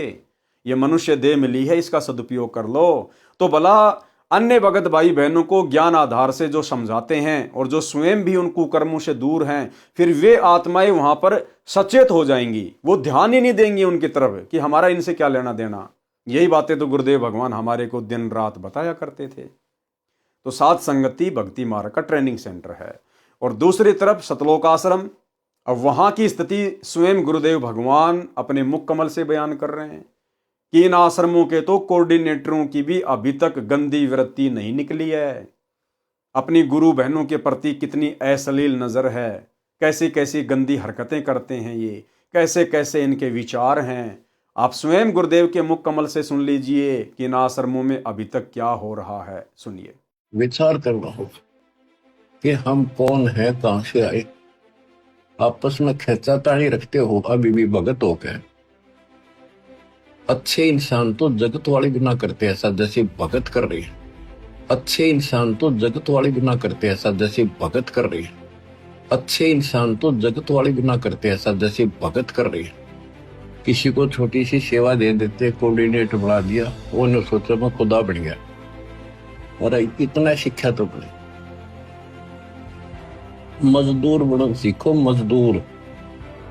Speaker 1: ये मनुष्य देह मिली है, इसका सदुपयोग कर लो। तो भला अन्य भगत भाई बहनों को ज्ञान आधार से जो समझाते हैं और जो स्वयं भी उन कुकर्मों से दूर हैं, फिर वे आत्माएं वहां पर सचेत हो जाएंगी, वो ध्यान ही नहीं देंगी उनकी तरफ कि हमारा इनसे क्या लेना देना। यही बातें तो गुरुदेव भगवान हमारे को दिन रात बताया करते थे। तो साध संगति भक्ति मार्ग का ट्रेनिंग सेंटर है। और दूसरी तरफ सतलोक आश्रम, अब वहां की स्थिति स्वयं गुरुदेव भगवान अपने मुख कमल से बयान कर रहे हैं कि इन आश्रमों के तो कोऑर्डिनेटरों की भी अभी तक गंदी वृत्ति नहीं निकली है। अपनी गुरु बहनों के प्रति कितनी अश्लील नजर है, कैसी कैसी गंदी हरकतें करते हैं ये, कैसे कैसे इनके विचार हैं। आप स्वयं गुरुदेव के मुख कमल से सुन लीजिए कि इन आश्रमों में अभी तक क्या हो रहा है। सुनिए।
Speaker 2: विचार करना होगा कि हम कौन है, कहां से आए। आपस में खेचातानी रखते हो अभी भी भगत हो गए। अच्छे इंसान तो जगत वाले भी ना करते ऐसा जैसे भगत कर रही है। अच्छे इंसान तो जगत वाले भी ना करते ऐसा जैसे भगत कर रही है। अच्छे इंसान तो जगत वाले भी ना करते ऐसा जैसे भगत कर रही है। किसी को छोटी सी सेवा दे देते, कोऑर्डिनेटर बना दिया, वो ने सोचा मैं खुदा बन गया। और इतना शिक्षा तो बने, मजदूर बनो सीखो, मजदूर।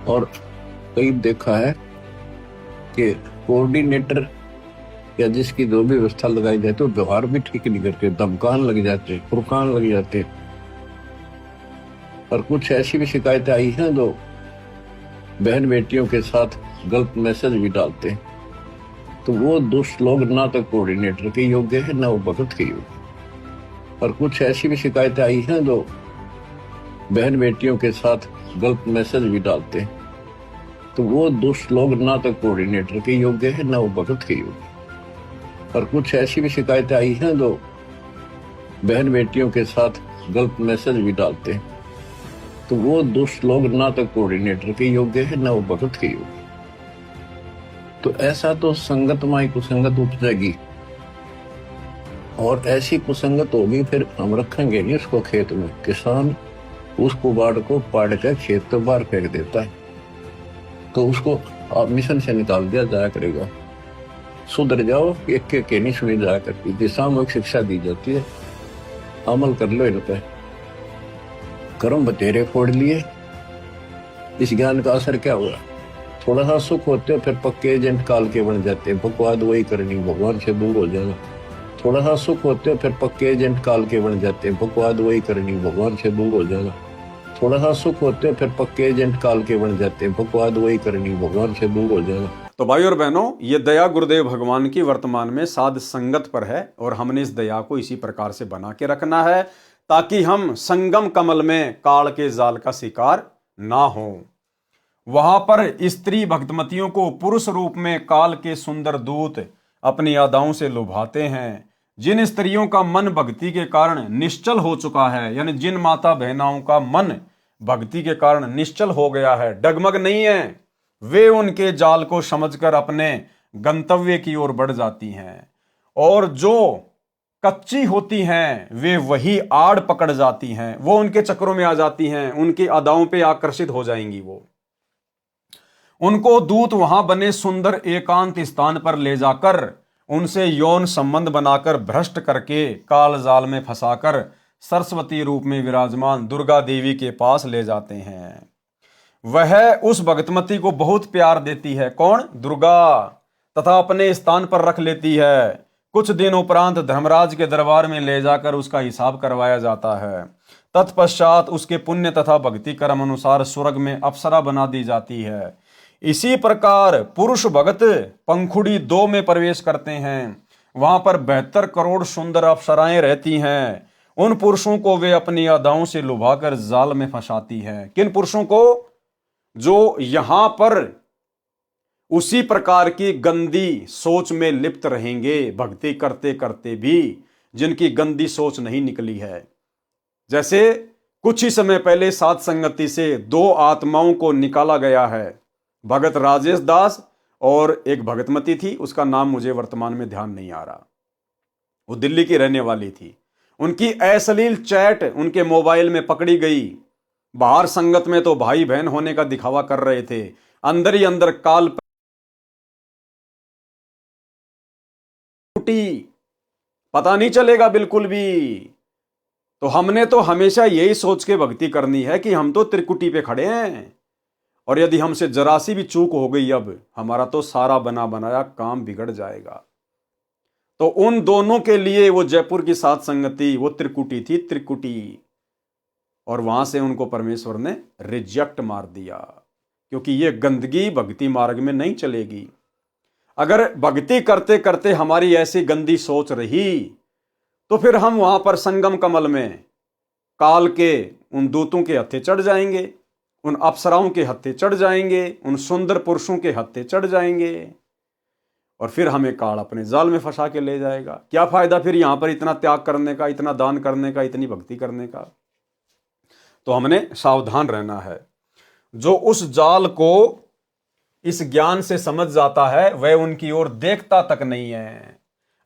Speaker 2: और कई देखा है कि कोऑर्डिनेटर या जिसकी जो भी व्यवस्था लगाई जाती है, व्यवहार भी ठीक नहीं करते, धमकान लग जाते, फुरकान लग जाते। और कुछ ऐसी भी शिकायतें आई हैं जो बहन बेटियों के साथ गलत मैसेज भी डालते हैं। तो वो दुष्ट लोग ना तो कोऑर्डिनेटर के योग्य है ना वो भगत के योग्य। और कुछ ऐसी भी शिकायतें आई हैं जो बहन बेटियों के साथ गलत मैसेज भी डालते हैं। तो वो दुष्ट लोग ना तो कोऑर्डिनेटर के योग्य है ना वो भगत के योग्य। और कुछ ऐसी भी शिकायतें आई हैं जो बहन बेटियों के साथ गलत मैसेज भी डालते हैं। तो वो दुष्ट लोग ना तो कोऑर्डिनेटर के योग्य है ना वो भगत के योग्य। तो ऐसा तो संगत माई कुसंगत उपजेगी, और ऐसी कुसंगत होगी फिर हम रखेंगे नहीं उसको खेत में। किसान उस कुबाड़ को पाड़ कर खेत के बाहर फेंक देता है, तो उसको आप मिशन से निकाल दिया जाया करेगा। सुधर जाओ, एक के नहीं सुनी जाया करती थी, सामूहिक शिक्षा दी जाती है, अमल कर लो इन पे। कर्म बतेरे फोड़ लिए, इस ज्ञान का असर क्या हुआ? थोड़ा सा सुख होते हो फिर पक्के एजेंट काल के बन जाते हैं, बकवाद वही करनी, भगवान से दूर हो जाना। थोड़ा सा सुख होते हो फिर पक्के एजेंट काल के बन जाते हैं, बकवाद वही करनी, भगवान से दूर हो जाना। थोड़ा सा सुख होते हो फिर पक्के एजेंट काल के बन जाते हैं, बकवाद वही करनी, भगवान से दूर हो जाना।
Speaker 1: तो भाई और बहनों, ये दया गुरुदेव भगवान की वर्तमान में साध संगत पर है, और हमने इस दया को इसी प्रकार से बना के रखना है ताकि हम संगम कमल में काल के जाल का शिकार ना हो। वहां पर स्त्री भक्तमतियों को पुरुष रूप में काल के सुंदर दूत अपनी अदाओं से लुभाते हैं। जिन स्त्रियों का मन भक्ति के कारण निश्चल हो चुका है, यानी जिन माता बहनाओं का मन भक्ति के कारण निश्चल हो गया है, डगमग नहीं है, वे उनके जाल को समझकर अपने गंतव्य की ओर बढ़ जाती हैं। और जो कच्ची होती हैं वे वही आड़ पकड़ जाती हैं, वो उनके चक्रों में आ जाती हैं, उनकी अदाओं पे आकर्षित हो जाएंगी। वो उनको दूत वहां बने सुंदर एकांत स्थान पर ले जाकर उनसे यौन संबंध बनाकर भ्रष्ट करके काल जाल में फंसाकर सरस्वती रूप में विराजमान दुर्गा देवी के पास ले जाते हैं। वह उस भगतमती को बहुत प्यार देती है, कौन? दुर्गा, तथा अपने स्थान पर रख लेती है। कुछ दिन उपरांत धर्मराज के दरबार में ले जाकर उसका हिसाब करवाया जाता है। तत्पश्चात उसके पुण्य तथा भक्ति कर्म अनुसार स्वर्ग में अप्सरा बना दी जाती है। इसी प्रकार पुरुष भगत पंखुड़ी 2 में प्रवेश करते हैं। वहां पर 72 करोड़ सुंदर अप्सराएं रहती हैं। उन पुरुषों को वे अपनी अदाओं से लुभाकर जाल में फंसाती हैं। किन पुरुषों को? जो यहां पर उसी प्रकार की गंदी सोच में लिप्त रहेंगे, भक्ति करते करते भी जिनकी गंदी सोच नहीं निकली है। जैसे कुछ ही समय पहले सात संगति से दो आत्माओं को निकाला गया है, भगत राजेश दास और एक भगतमती थी, उसका नाम मुझे वर्तमान में ध्यान नहीं आ रहा। वो दिल्ली की रहने वाली थी। उनकी अश्लील चैट उनके मोबाइल में पकड़ी गई। बाहर संगत में तो भाई बहन होने का दिखावा कर रहे थे, अंदर ही अंदर काल टूटी, पता नहीं चलेगा बिल्कुल भी। तो हमने तो हमेशा यही सोच के भक्ति करनी है कि हम तो त्रिकुटी पे खड़े हैं, और यदि हमसे जरा सी भी चूक हो गई अब हमारा तो सारा बना बनाया काम बिगड़ जाएगा। तो उन दोनों के लिए वो जयपुर की सात संगति वो त्रिकुटी थी, त्रिकुटी। और वहां से उनको परमेश्वर ने रिजेक्ट मार दिया, क्योंकि ये गंदगी भक्ति मार्ग में नहीं चलेगी। अगर भक्ति करते करते हमारी ऐसी गंदी सोच रही तो फिर हम वहां पर संगम कमल में काल के उन दूतों के हत्थे चढ़ जाएंगे, उन अप्सराओं के हत्थे चढ़ जाएंगे, उन सुंदर पुरुषों के हत्थे चढ़ जाएंगे, और फिर हमें काल अपने जाल में फंसा के ले जाएगा। क्या फायदा फिर यहां पर इतना त्याग करने का, इतना दान करने का, इतनी भक्ति करने का। तो हमने सावधान रहना है। जो उस जाल को इस ज्ञान से समझ जाता है वह उनकी ओर देखता तक नहीं है।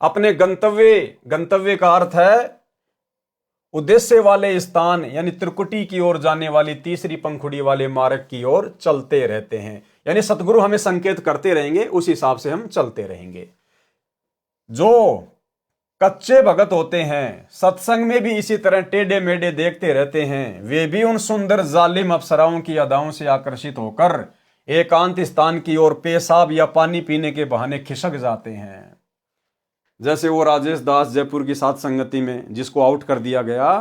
Speaker 1: अपने गंतव्य का अर्थ है उद्देश्य वाले स्थान, यानी त्रिकुटी की ओर जाने वाली तीसरी पंखुड़ी वाले मार्ग की ओर चलते रहते हैं। यानी सतगुरु हमें संकेत करते रहेंगे, उस हिसाब से हम चलते रहेंगे। जो कच्चे भगत होते हैं, सत्संग में भी इसी तरह टेढ़े मेढ़े देखते रहते हैं, वे भी उन सुंदर जालिम अप्सराओं की अदाओं से आकर्षित होकर एकांत स्थान की ओर पेशाब या पानी पीने के बहाने खिसक जाते हैं। जैसे वो राजेश दास जयपुर की सात संगति में जिसको आउट कर दिया गया,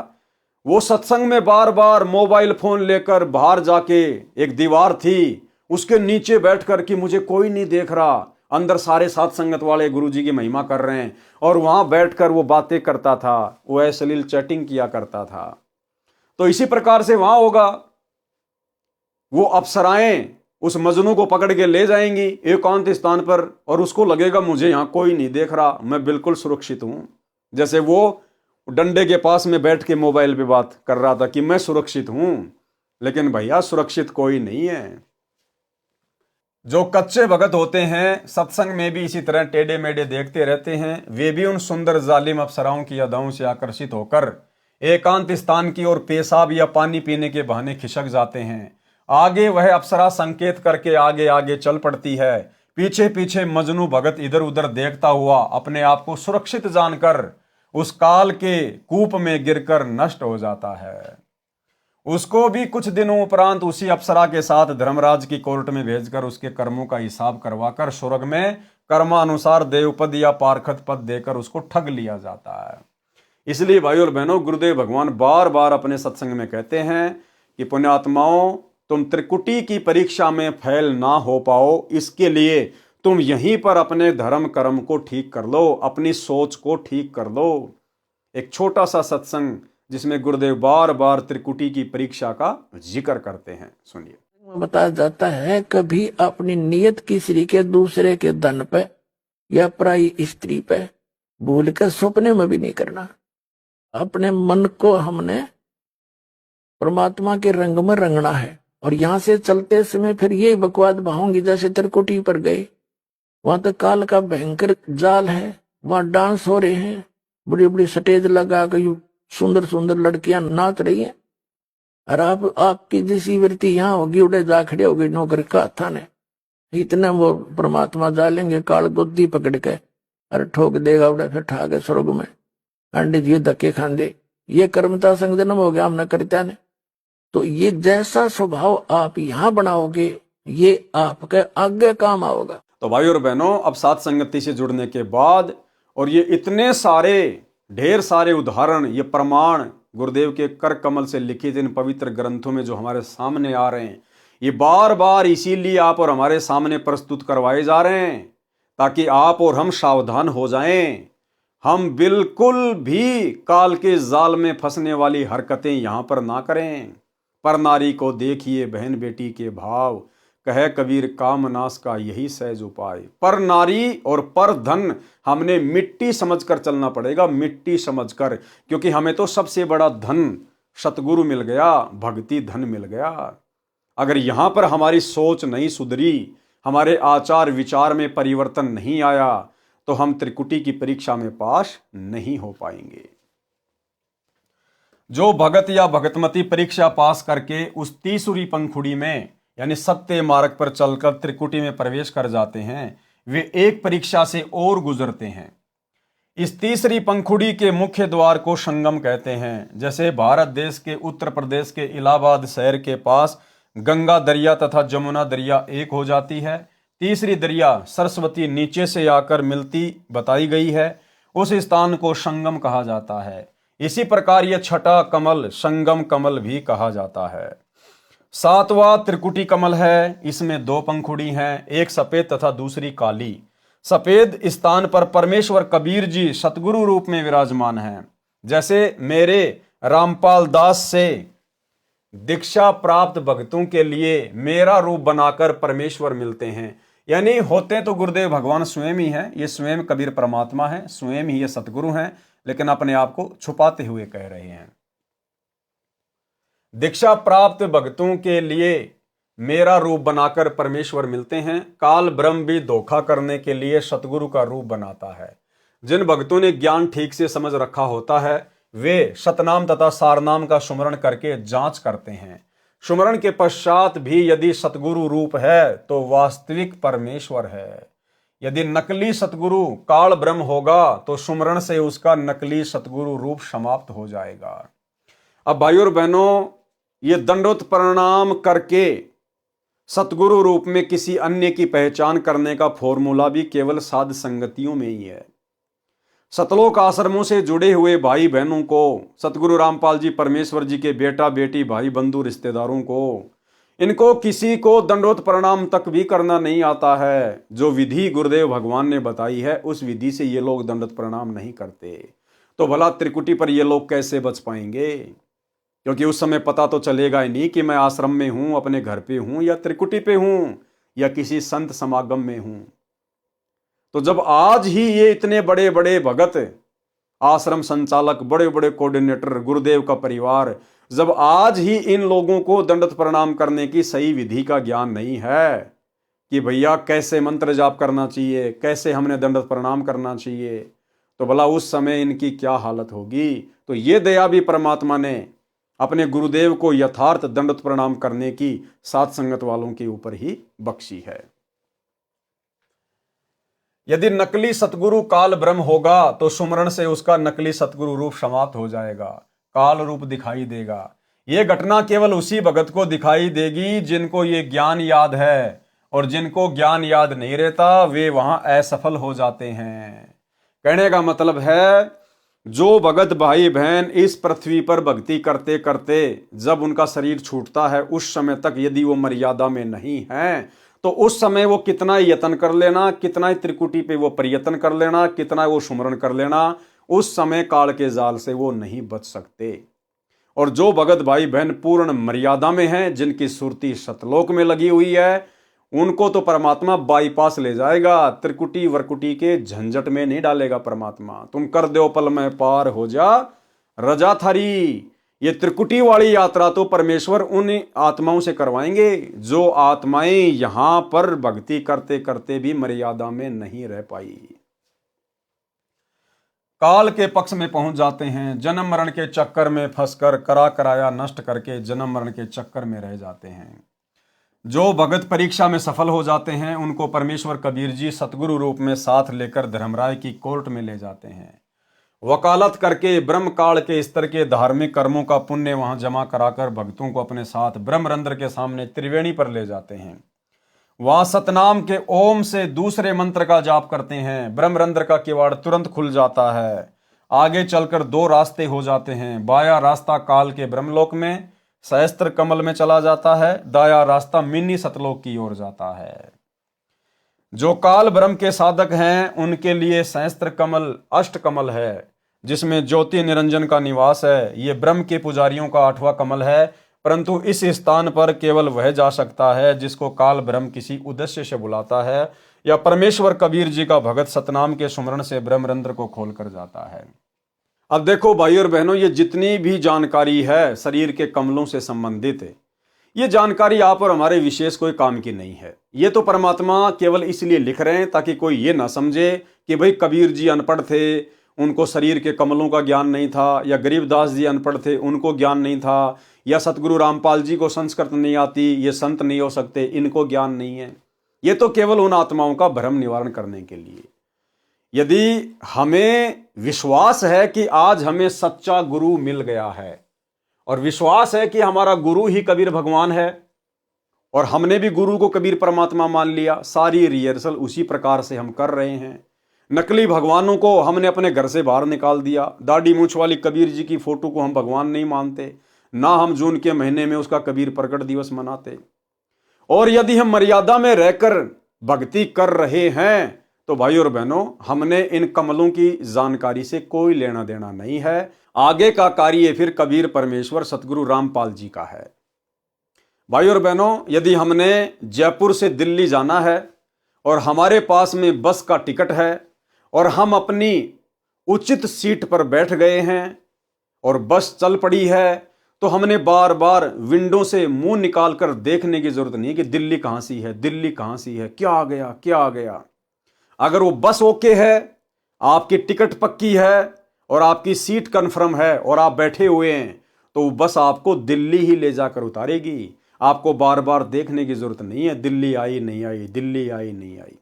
Speaker 1: वो सत्संग में बार बार मोबाइल फोन लेकर बाहर जाके, एक दीवार थी उसके नीचे बैठकर कि मुझे कोई नहीं देख रहा, अंदर सारे सात संगत वाले गुरुजी की महिमा कर रहे हैं, और वहां बैठकर वो बातें करता था, वो अश्लील चैटिंग किया करता था। तो इसी प्रकार से वहां होगा, वो अप्सराएं उस मजनू को पकड़ के ले जाएंगी एकांत स्थान पर, और उसको लगेगा मुझे यहां कोई नहीं देख रहा, मैं बिल्कुल सुरक्षित हूं। जैसे वो डंडे के पास में बैठ के मोबाइल पे बात कर रहा था कि मैं सुरक्षित हूं, लेकिन भैया सुरक्षित कोई नहीं है। जो कच्चे भगत होते हैं, सत्संग में भी इसी तरह टेढ़े मेढ़े देखते रहते हैं, वे भी उन सुंदर जालिम अप्सराओं की अदाओं से आकर्षित होकर एकांत स्थान की ओर पेशाब या पानी पीने के बहाने खिसक जाते हैं। आगे वह अप्सरा संकेत करके आगे आगे चल पड़ती है, पीछे पीछे मजनू भगत इधर उधर देखता हुआ अपने आप को सुरक्षित जानकर उस काल के कूप में गिरकर नष्ट हो जाता है। उसको भी कुछ दिनों उपरांत उसी अप्सरा के साथ धर्मराज की कोर्ट में भेजकर उसके कर्मों का हिसाब करवाकर स्वर्ग में कर्मानुसार देवपद या पारखत पद देकर उसको ठग लिया जाता है। इसलिए भाई और बहनों, गुरुदेव भगवान बार बार अपने सत्संग में कहते हैं कि पुण्यात्माओं, तुम त्रिकुटी की परीक्षा में फेल ना हो पाओ, इसके लिए तुम यहीं पर अपने धर्म कर्म को ठीक कर लो, अपनी सोच को ठीक कर लो। एक छोटा सा सत्संग जिसमें गुरुदेव बार बार त्रिकुटी की परीक्षा का जिक्र करते हैं, सुनिए।
Speaker 2: बताया जाता है कभी अपनी नियत किसी के दूसरे के धन पे या पराई स्त्री पे भूल कर सपने में भी नहीं करना। अपने मन को हमने परमात्मा के रंग में रंगना है। और यहाँ से चलते समय फिर ये बकवाद बहाऊंगी, जैसे त्रिकुटी पर गए, वहां तो काल का भयंकर जाल है, वहां डांस हो रहे हैं, बड़ी बड़ी स्टेज लगा कर सुंदर सुंदर लड़कियां नाच रही हैं, और आपकी जैसी वृत्ति यहाँ होगी, उड़े जा खड़े हो गई नौकर का थाने, इतने वो परमात्मा डालेंगे काल गोदी पकड़ के, अरे ठोक देगा उड़े, फिर ठा के स्वर्ग में अंडे जी धक्के खांदे। ये कर्मता संग जन्म हो गया हमने करता ने। तो ये जैसा स्वभाव आप यहाँ बनाओगे ये आपके आगे काम आओगा।
Speaker 1: तो भाई और बहनों, अब सात संगति से जुड़ने के बाद और ये इतने सारे ढेर सारे उदाहरण, ये प्रमाण गुरुदेव के कर कमल से लिखित इन पवित्र ग्रंथों में जो हमारे सामने आ रहे हैं, ये बार बार इसीलिए आप और हमारे सामने प्रस्तुत करवाए जा रहे हैं ताकि आप और हम सावधान हो जाएं। हम बिल्कुल भी काल के जाल में फंसने वाली हरकतें यहां पर ना करें। पर नारी को देखिए बहन बेटी के भाव, कहे कबीर काम नाश का यही सहज उपाय। पर नारी और पर धन हमने मिट्टी समझकर चलना पड़ेगा, मिट्टी समझकर, क्योंकि हमें तो सबसे बड़ा धन सतगुरु मिल गया, भक्ति धन मिल गया। अगर यहां पर हमारी सोच नहीं सुधरी, हमारे आचार विचार में परिवर्तन नहीं आया, तो हम त्रिकुटी की परीक्षा में पास नहीं हो पाएंगे। जो भगत या भगतमती परीक्षा पास करके उस तीसरी पंखुड़ी में यानी सत्य मार्ग पर चलकर त्रिकुटी में प्रवेश कर जाते हैं, वे एक परीक्षा से और गुजरते हैं। इस तीसरी पंखुड़ी के मुख्य द्वार को संगम कहते हैं। जैसे भारत देश के उत्तर प्रदेश के इलाहाबाद शहर के पास गंगा दरिया तथा जमुना दरिया एक हो जाती है, तीसरी दरिया सरस्वती नीचे से आकर मिलती बताई गई है, उस स्थान को संगम कहा जाता है। इसी प्रकार यह छठा कमल संगम कमल भी कहा जाता है। सातवां त्रिकुटी कमल है, इसमें दो पंखुड़ी हैं, एक सफेद तथा दूसरी काली। सफेद स्थान पर परमेश्वर कबीर जी सतगुरु रूप में विराजमान हैं। जैसे मेरे रामपाल दास से दीक्षा प्राप्त भक्तों के लिए मेरा रूप बनाकर परमेश्वर मिलते हैं, यानी होते तो गुरुदेव भगवान स्वयं ही हैं, ये स्वयं कबीर परमात्मा है, स्वयं ही ये सतगुरु हैं, लेकिन अपने आप को छुपाते हुए कह रहे हैं। दीक्षा प्राप्त भक्तों के लिए मेरा रूप बनाकर परमेश्वर मिलते हैं। काल ब्रह्म भी धोखा करने के लिए सतगुरु का रूप बनाता है। जिन भक्तों ने ज्ञान ठीक से समझ रखा होता है, वे सतनाम तथा सारनाम का सुमरण करके जांच करते हैं। सुमरण के पश्चात भी यदि सतगुरु रूप है तो वास्तविक परमेश्वर है। यदि नकली सतगुरु काल ब्रह्म होगा तो सुमरण से उसका नकली सतगुरु रूप समाप्त हो जाएगा। अब भाइयों और बहनों, ये दंडोत प्रणाम करके सतगुरु रूप में किसी अन्य की पहचान करने का फॉर्मूला भी केवल साध संगतियों में ही है। सतलोक आश्रमों से जुड़े हुए भाई बहनों को, सतगुरु रामपाल जी परमेश्वर जी के बेटा बेटी भाई बंधु रिश्तेदारों को, इनको किसी को दंडोत प्रणाम तक भी करना नहीं आता है। जो विधि गुरुदेव भगवान ने बताई है उस विधि से ये लोग दंडोत प्रणाम नहीं करते, तो भला त्रिकुटी पर ये लोग कैसे बच पाएंगे? क्योंकि उस समय पता तो चलेगा ही नहीं कि मैं आश्रम में हूं, अपने घर पे हूं, या त्रिकुटी पे हूं, या किसी संत समागम में हूं। तो जब आज ही ये इतने बड़े बड़े भगत, आश्रम संचालक, बड़े बड़े कोऑर्डिनेटर, गुरुदेव का परिवार, जब आज ही इन लोगों को दंडोत प्रणाम करने की सही विधि का ज्ञान नहीं है कि भैया कैसे मंत्र जाप करना चाहिए, कैसे हमने दंडोत प्रणाम करना चाहिए, तो भला उस समय इनकी क्या हालत होगी। तो ये दया भी परमात्मा ने अपने गुरुदेव को यथार्थ दंडोत प्रणाम करने की साथ संगत वालों के ऊपर ही बख्शी है। यदि नकली सतगुरु काल ब्रह्म होगा तो सुमरण से उसका नकली सतगुरु रूप समाप्त हो जाएगा, काल रूप दिखाई देगा। यह घटना केवल उसी भगत को दिखाई देगी जिनको ये ज्ञान याद है, और जिनको ज्ञान याद नहीं रहता वे वहां असफल हो जाते हैं। कहने का मतलब है, जो भगत भाई बहन इस पृथ्वी पर भक्ति करते करते जब उनका शरीर छूटता है, उस समय तक यदि वो मर्यादा में नहीं है, तो उस समय वो कितना यत्न कर लेना, कितना त्रिकुटी पे वो प्रयत्न कर लेना, कितना वो सुमरण कर लेना, उस समय काल के जाल से वो नहीं बच सकते। और जो भगत भाई बहन पूर्ण मर्यादा में हैं, जिनकी सुरती सतलोक में लगी हुई है, उनको तो परमात्मा बाईपास ले जाएगा, त्रिकुटी वरकुटी के झंझट में नहीं डालेगा परमात्मा। तुम कर दो पल में पार हो जा रजा थारी। ये त्रिकुटी वाली यात्रा तो परमेश्वर उन आत्माओं से करवाएंगे जो आत्माएं यहां पर भक्ति करते करते भी मर्यादा में नहीं रह पाई, काल के पक्ष में पहुंच जाते हैं, जन्म मरण के चक्कर में फंसकर करा कराया नष्ट करके जन्म मरण के चक्कर में रह जाते हैं। जो भगत परीक्षा में सफल हो जाते हैं उनको परमेश्वर कबीर जी सतगुरु रूप में साथ लेकर धर्मराय की कोर्ट में ले जाते हैं। वकालत करके ब्रह्म काल के स्तर के धार्मिक कर्मों का पुण्य वहां जमा कराकर भक्तों को अपने साथ ब्रह्मरंध्र के सामने त्रिवेणी पर ले जाते हैं। वहां सतनाम के ओम से दूसरे मंत्र का जाप करते हैं, ब्रह्मरंध्र का किवाड़ तुरंत खुल जाता है। आगे चलकर दो रास्ते हो जाते हैं, बाया रास्ता काल के ब्रह्मलोक में सहस्त्र कमल में चला जाता है, दाया रास्ता मिनी सतलोक की ओर जाता है। जो काल ब्रह्म के साधक हैं उनके लिए सहस्त्र कमल अष्ट कमल है, जिसमें ज्योति निरंजन का निवास है। ये ब्रह्म के पुजारियों का 8वां कमल है। परंतु इस स्थान पर केवल वह जा सकता है जिसको काल ब्रह्म किसी उद्देश्य से बुलाता है, या परमेश्वर कबीर जी का भगत सतनाम के सुमरण से ब्रह्मरंध्र को खोलकर जाता है। अब देखो भाई और बहनों, ये जितनी भी जानकारी है शरीर के कमलों से संबंधित है, ये जानकारी आप और हमारे विशेष कोई काम की नहीं है। ये तो परमात्मा केवल इसलिए लिख रहे हैं ताकि कोई ये ना समझे कि भाई कबीर जी अनपढ़ थे, उनको शरीर के कमलों का ज्ञान नहीं था, या गरीबदास जी अनपढ़ थे, उनको ज्ञान नहीं था, या सतगुरु रामपाल जी को संस्कृत नहीं आती, ये संत नहीं हो सकते, इनको ज्ञान नहीं है। ये तो केवल उन आत्माओं का भ्रम निवारण करने के लिए। यदि हमें विश्वास है कि आज हमें सच्चा गुरु मिल गया है, और विश्वास है कि हमारा गुरु ही कबीर भगवान है, और हमने भी गुरु को कबीर परमात्मा मान लिया, सारी रिहर्सल उसी प्रकार से हम कर रहे हैं। नकली भगवानों को हमने अपने घर से बाहर निकाल दिया। दाढ़ी मूंछ वाली कबीर जी की फोटो को हम भगवान नहीं मानते, ना हम जून के महीने में उसका कबीर प्रकट दिवस मनाते। और यदि हम मर्यादा में रहकर भक्ति कर रहे हैं तो भाई और बहनों, हमने इन कमलों की जानकारी से कोई लेना देना नहीं है। आगे का कार्य फिर कबीर परमेश्वर सतगुरु रामपाल जी का है। भाई और बहनों, यदि हमने जयपुर से दिल्ली जाना है और हमारे पास में बस का टिकट है और हम अपनी उचित सीट पर बैठ गए हैं और बस चल पड़ी है, तो हमने बार बार विंडो से मुंह निकालकर देखने की जरूरत नहीं कि दिल्ली कहां सी है, दिल्ली कहां सी है, क्या आ गया, क्या आ गया। अगर वो बस ओके है, आपकी टिकट पक्की है और आपकी सीट कन्फर्म है और आप बैठे हुए हैं, तो वो बस आपको दिल्ली ही ले जाकर उतारेगी। आपको बार बार देखने की जरूरत नहीं है दिल्ली आई नहीं आई, दिल्ली आई नहीं आई।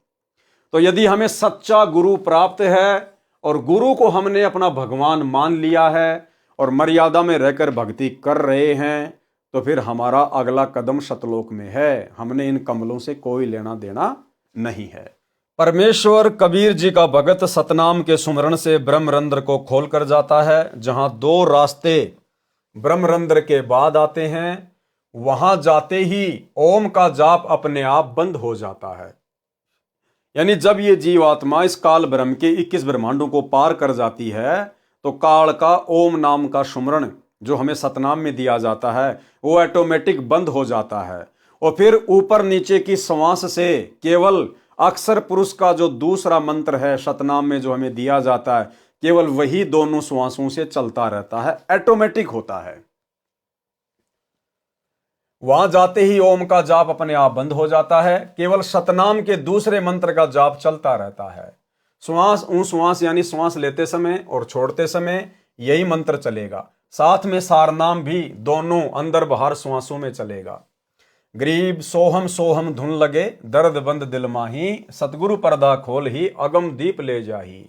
Speaker 1: तो यदि हमें सच्चा गुरु प्राप्त है और गुरु को हमने अपना भगवान मान लिया है और मर्यादा में रहकर भक्ति कर रहे हैं, तो फिर हमारा अगला कदम सतलोक में है। हमने इन कमलों से कोई लेना देना नहीं है। परमेश्वर कबीर जी का भगत सतनाम के सुमरण से ब्रह्मरंध्र को खोलकर जाता है। जहां दो रास्ते ब्रह्मरंध्र के बाद आते हैं, वहां जाते ही ओम का जाप अपने आप बंद हो जाता है। यानी जब ये जीवात्मा इस काल ब्रह्म के 21 ब्रह्मांडों को पार कर जाती है, तो काल का ओम नाम का सुमरण जो हमें सतनाम में दिया जाता है, वो ऑटोमेटिक बंद हो जाता है। और फिर ऊपर नीचे की श्वास से केवल अक्षर पुरुष का जो दूसरा मंत्र है सतनाम में जो हमें दिया जाता है, केवल वही दोनों श्वासों से चलता रहता है, ऑटोमेटिक होता है। वहां जाते ही ओम का जाप अपने आप बंद हो जाता है, केवल सतनाम के दूसरे मंत्र का जाप चलता रहता है। श्वास यानी श्वास लेते समय और छोड़ते समय यही मंत्र चलेगा। साथ में सारनाम भी दोनों अंदर बाहर श्वासों में चलेगा। गरीब सोहम सोहम धुन लगे, दर्द बंद दिल माही, सतगुरु पर्दा खोल ही अगम दीप ले जाही।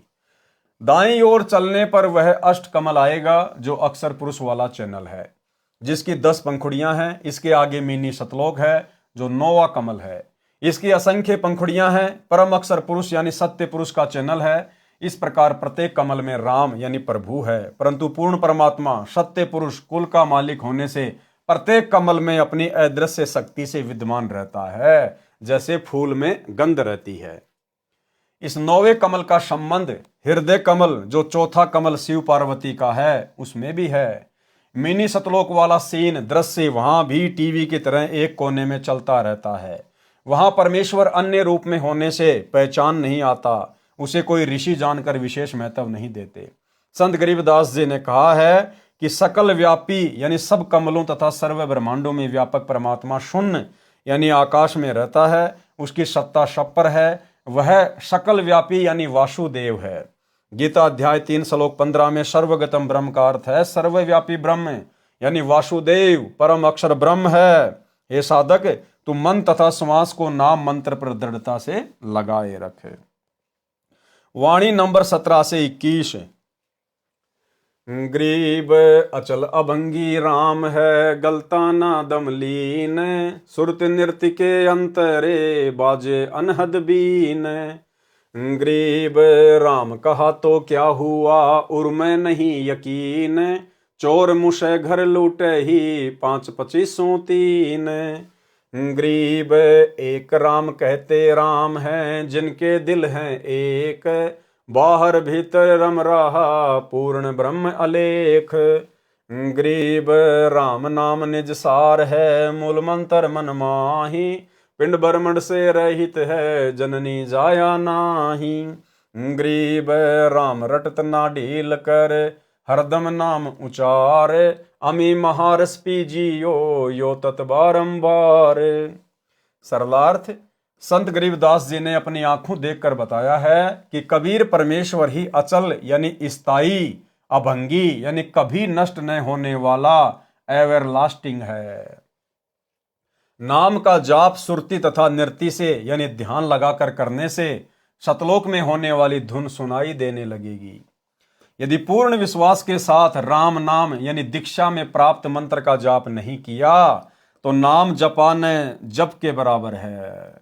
Speaker 1: दाईं ओर चलने पर वह अष्ट कमल आएगा जो अक्षर पुरुष वाला चैनल है, जिसकी 10 पंखुड़ियां हैं। इसके आगे मिनी सतलोक है जो 9वां कमल है। इसकी असंख्य पंखुड़ियां हैं। परम अक्षर पुरुष यानी सत्य पुरुष का चैनल है। इस प्रकार प्रत्येक कमल में राम यानी प्रभु है, परंतु पूर्ण परमात्मा सत्य पुरुष कुल का मालिक होने से प्रत्येक कमल में अपनी अदृश्य शक्ति से विद्यमान रहता है, जैसे फूल में गंध रहती है। इस 9वें कमल का संबंध हृदय कमल जो चौथा कमल शिव पार्वती का है उसमें भी है। मिनी सतलोक वाला सीन दृश्य वहां भी टीवी की तरह एक कोने में चलता रहता है। वहां परमेश्वर अन्य रूप में होने से पहचान नहीं आता, उसे कोई ऋषि जानकर विशेष महत्व नहीं देते। संत गरीबदास जी ने कहा है कि सकल व्यापी यानी सब कमलों तथा सर्व ब्रह्मांडों में व्यापक परमात्मा शून्य यानी आकाश में रहता है, उसकी सत्ता सब पर है, वह सकल व्यापी यानी वासुदेव है। गीता अध्याय 3 श्लोक 15 में सर्वगतम ब्रह्म का अर्थ है सर्वव्यापी ब्रह्म यानी वासुदेव परम अक्षर ब्रह्म है। हे साधक, तू मन तथा श्वास को नाम मंत्र पर दृढ़ता से लगाए रखे। वाणी नंबर 17 से 21। गरीब अचल अभंगी राम है, गलता ना दमलीन, सुरत नृत्य के अंतरे बाजे अनहद बीन। गरीब राम कहा तो क्या हुआ, उर्मे नहीं यकीन, चोर मुसे घर लूटे ही 5-25 3। गरीब एक राम कहते राम हैं, जिनके दिल हैं एक, बाहर भीतर रम रहा पूर्ण ब्रह्म अलेख। गरीब राम नाम निज सार है, मूल मंत्र मन माही, पिंड ब्रह्मंड से रहित है, जननी जाया नाही। गरीब राम रटत ना ढील कर, हरदम नाम उचार, अमी महारस पीजियो यो तत् बारंबार। सरलार्थ, संत गरीबदास जी ने अपनी आंखों देखकर बताया है कि कबीर परमेश्वर ही अचल यानी स्थायी, अभंगी यानी कभी नष्ट न होने वाला, एवरलास्टिंग है। नाम का जाप सुरती तथा नृत्य से यानी ध्यान लगाकर करने से सतलोक में होने वाली धुन सुनाई देने लगेगी। यदि पूर्ण विश्वास के साथ राम नाम यानी दीक्षा में प्राप्त मंत्र का जाप नहीं किया तो नाम जपाने जप के बराबर है।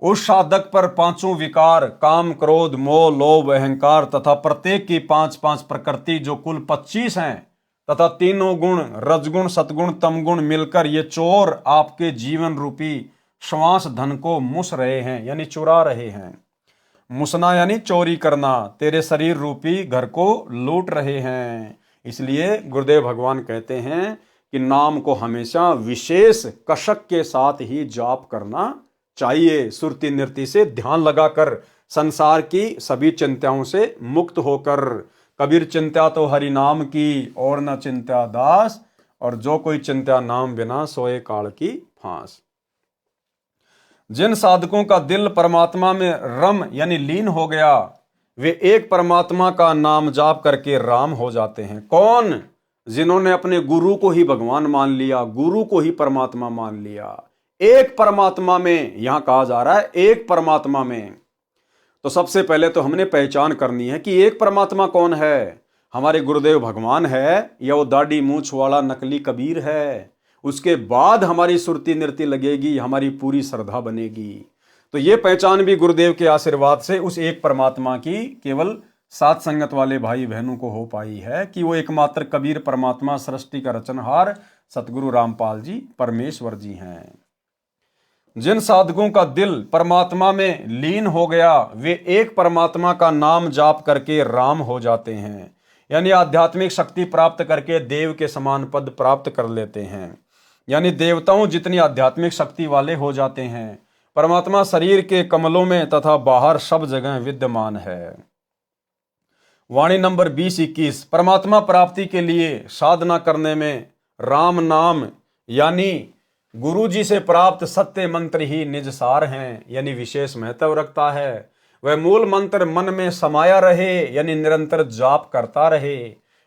Speaker 1: उस साधक पर पांचों विकार काम क्रोध मोह लोभ अहंकार तथा प्रत्येक की 5-5 प्रकृति जो कुल 25 हैं तथा तीनों गुण रजगुण सतगुण तमगुण मिलकर ये चोर आपके जीवन रूपी श्वास धन को मुस रहे हैं यानी चुरा रहे हैं। मुसना यानी चोरी करना, तेरे शरीर रूपी घर को लूट रहे हैं। इसलिए गुरुदेव भगवान कहते हैं कि नाम को हमेशा विशेष कशक के साथ ही जाप करना चाहिए, सुरती नृत्य से ध्यान लगाकर, संसार की सभी चिंताओं से मुक्त होकर। कबीर चिंता तो हरि नाम की और न चिंता दास, और जो कोई चिंता नाम बिना सोए काल की फांस। जिन साधकों का दिल परमात्मा में रम यानी लीन हो गया वे एक परमात्मा का नाम जाप करके राम हो जाते हैं। कौन? जिन्होंने अपने गुरु को ही भगवान मान लिया, गुरु को ही परमात्मा मान लिया। एक परमात्मा में, यहां कहा जा रहा है एक परमात्मा में। तो सबसे पहले तो हमने पहचान करनी है कि एक परमात्मा कौन है। हमारे गुरुदेव भगवान है या वो दाढ़ी मूछ वाला नकली कबीर है। उसके बाद हमारी सुरती नृत्य लगेगी, हमारी पूरी श्रद्धा बनेगी। तो ये पहचान भी गुरुदेव के आशीर्वाद से उस एक परमात्मा की केवल सात संगत वाले भाई बहनों को हो पाई है कि वो एकमात्र कबीर परमात्मा सृष्टि का रचनहार सतगुरु रामपाल जी परमेश्वर जी हैं। जिन साधकों का दिल परमात्मा में लीन हो गया वे एक परमात्मा का नाम जाप करके राम हो जाते हैं, यानी आध्यात्मिक शक्ति प्राप्त करके देव के समान पद प्राप्त कर लेते हैं, यानी देवताओं जितनी आध्यात्मिक शक्ति वाले हो जाते हैं। परमात्मा शरीर के कमलों में तथा बाहर सब जगह विद्यमान है। वाणी नंबर 20-21। परमात्मा प्राप्ति के लिए साधना करने में राम नाम यानी गुरु जी से प्राप्त सत्य मंत्र ही निज सार हैं, यानी विशेष महत्व रखता है। वह मूल मंत्र मन में समाया रहे यानी निरंतर जाप करता रहे।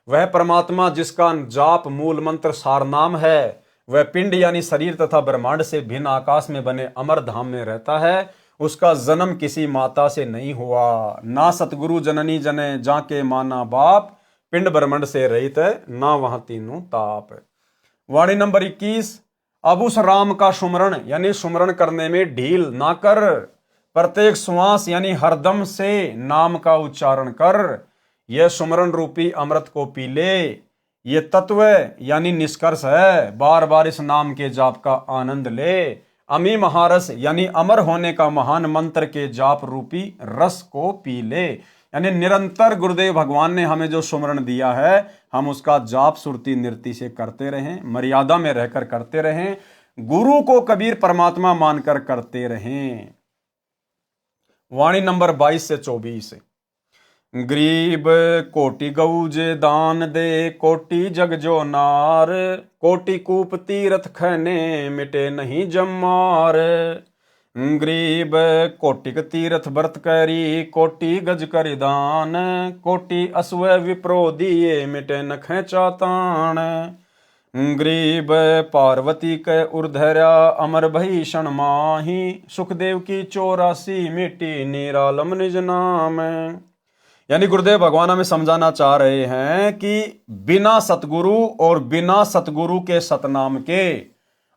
Speaker 1: वह परमात्मा जिसका जाप मूल मंत्र सार नाम है वह पिंड यानी शरीर तथा ब्रह्मांड से भिन्न आकाश में बने अमर धाम में रहता है। उसका जन्म किसी माता से नहीं हुआ, ना सतगुरु जननी जने जाके माना बाप, पिंड ब्रह्मांड से रहित है ना वहां तीनों ताप। वाणी नंबर 21। अब उस राम का सुमरण यानी सुमरण करने में ढील ना कर, प्रत्येक श्वास यानी हरदम से नाम का उच्चारण कर। यह सुमरण रूपी अमृत को पी ले। ये तत्व यानी निष्कर्ष है, बार बार इस नाम के जाप का आनंद ले। अमी महारस यानी अमर होने का महान मंत्र के जाप रूपी रस को पी ले, यानी निरंतर गुरुदेव भगवान ने हमें जो सुमरण दिया है हम उसका जाप सुरती नृत्य से करते रहें, मर्यादा में रहकर करते रहें, गुरु को कबीर परमात्मा मानकर करते रहें। वाणी नंबर 22-24। गरीब कोटि गऊ जे दान दे, कोटि जग जो नार, कोटि कूप तीरथ खैने मिटे नहीं जमार। गरीब कोटिक तीरथ व्रत करी, कोटि गज कर दान, कोटि असव विप्रो दिए मिटे न खेचा तान। गरीब पार्वती के उर्धरा अमर भीषण माही, सुखदेव की 84 मिट्टी निरालम निज नाम। यानी गुरुदेव भगवान हमें समझाना चाह रहे हैं कि बिना सतगुरु और बिना सतगुरु के सतनाम के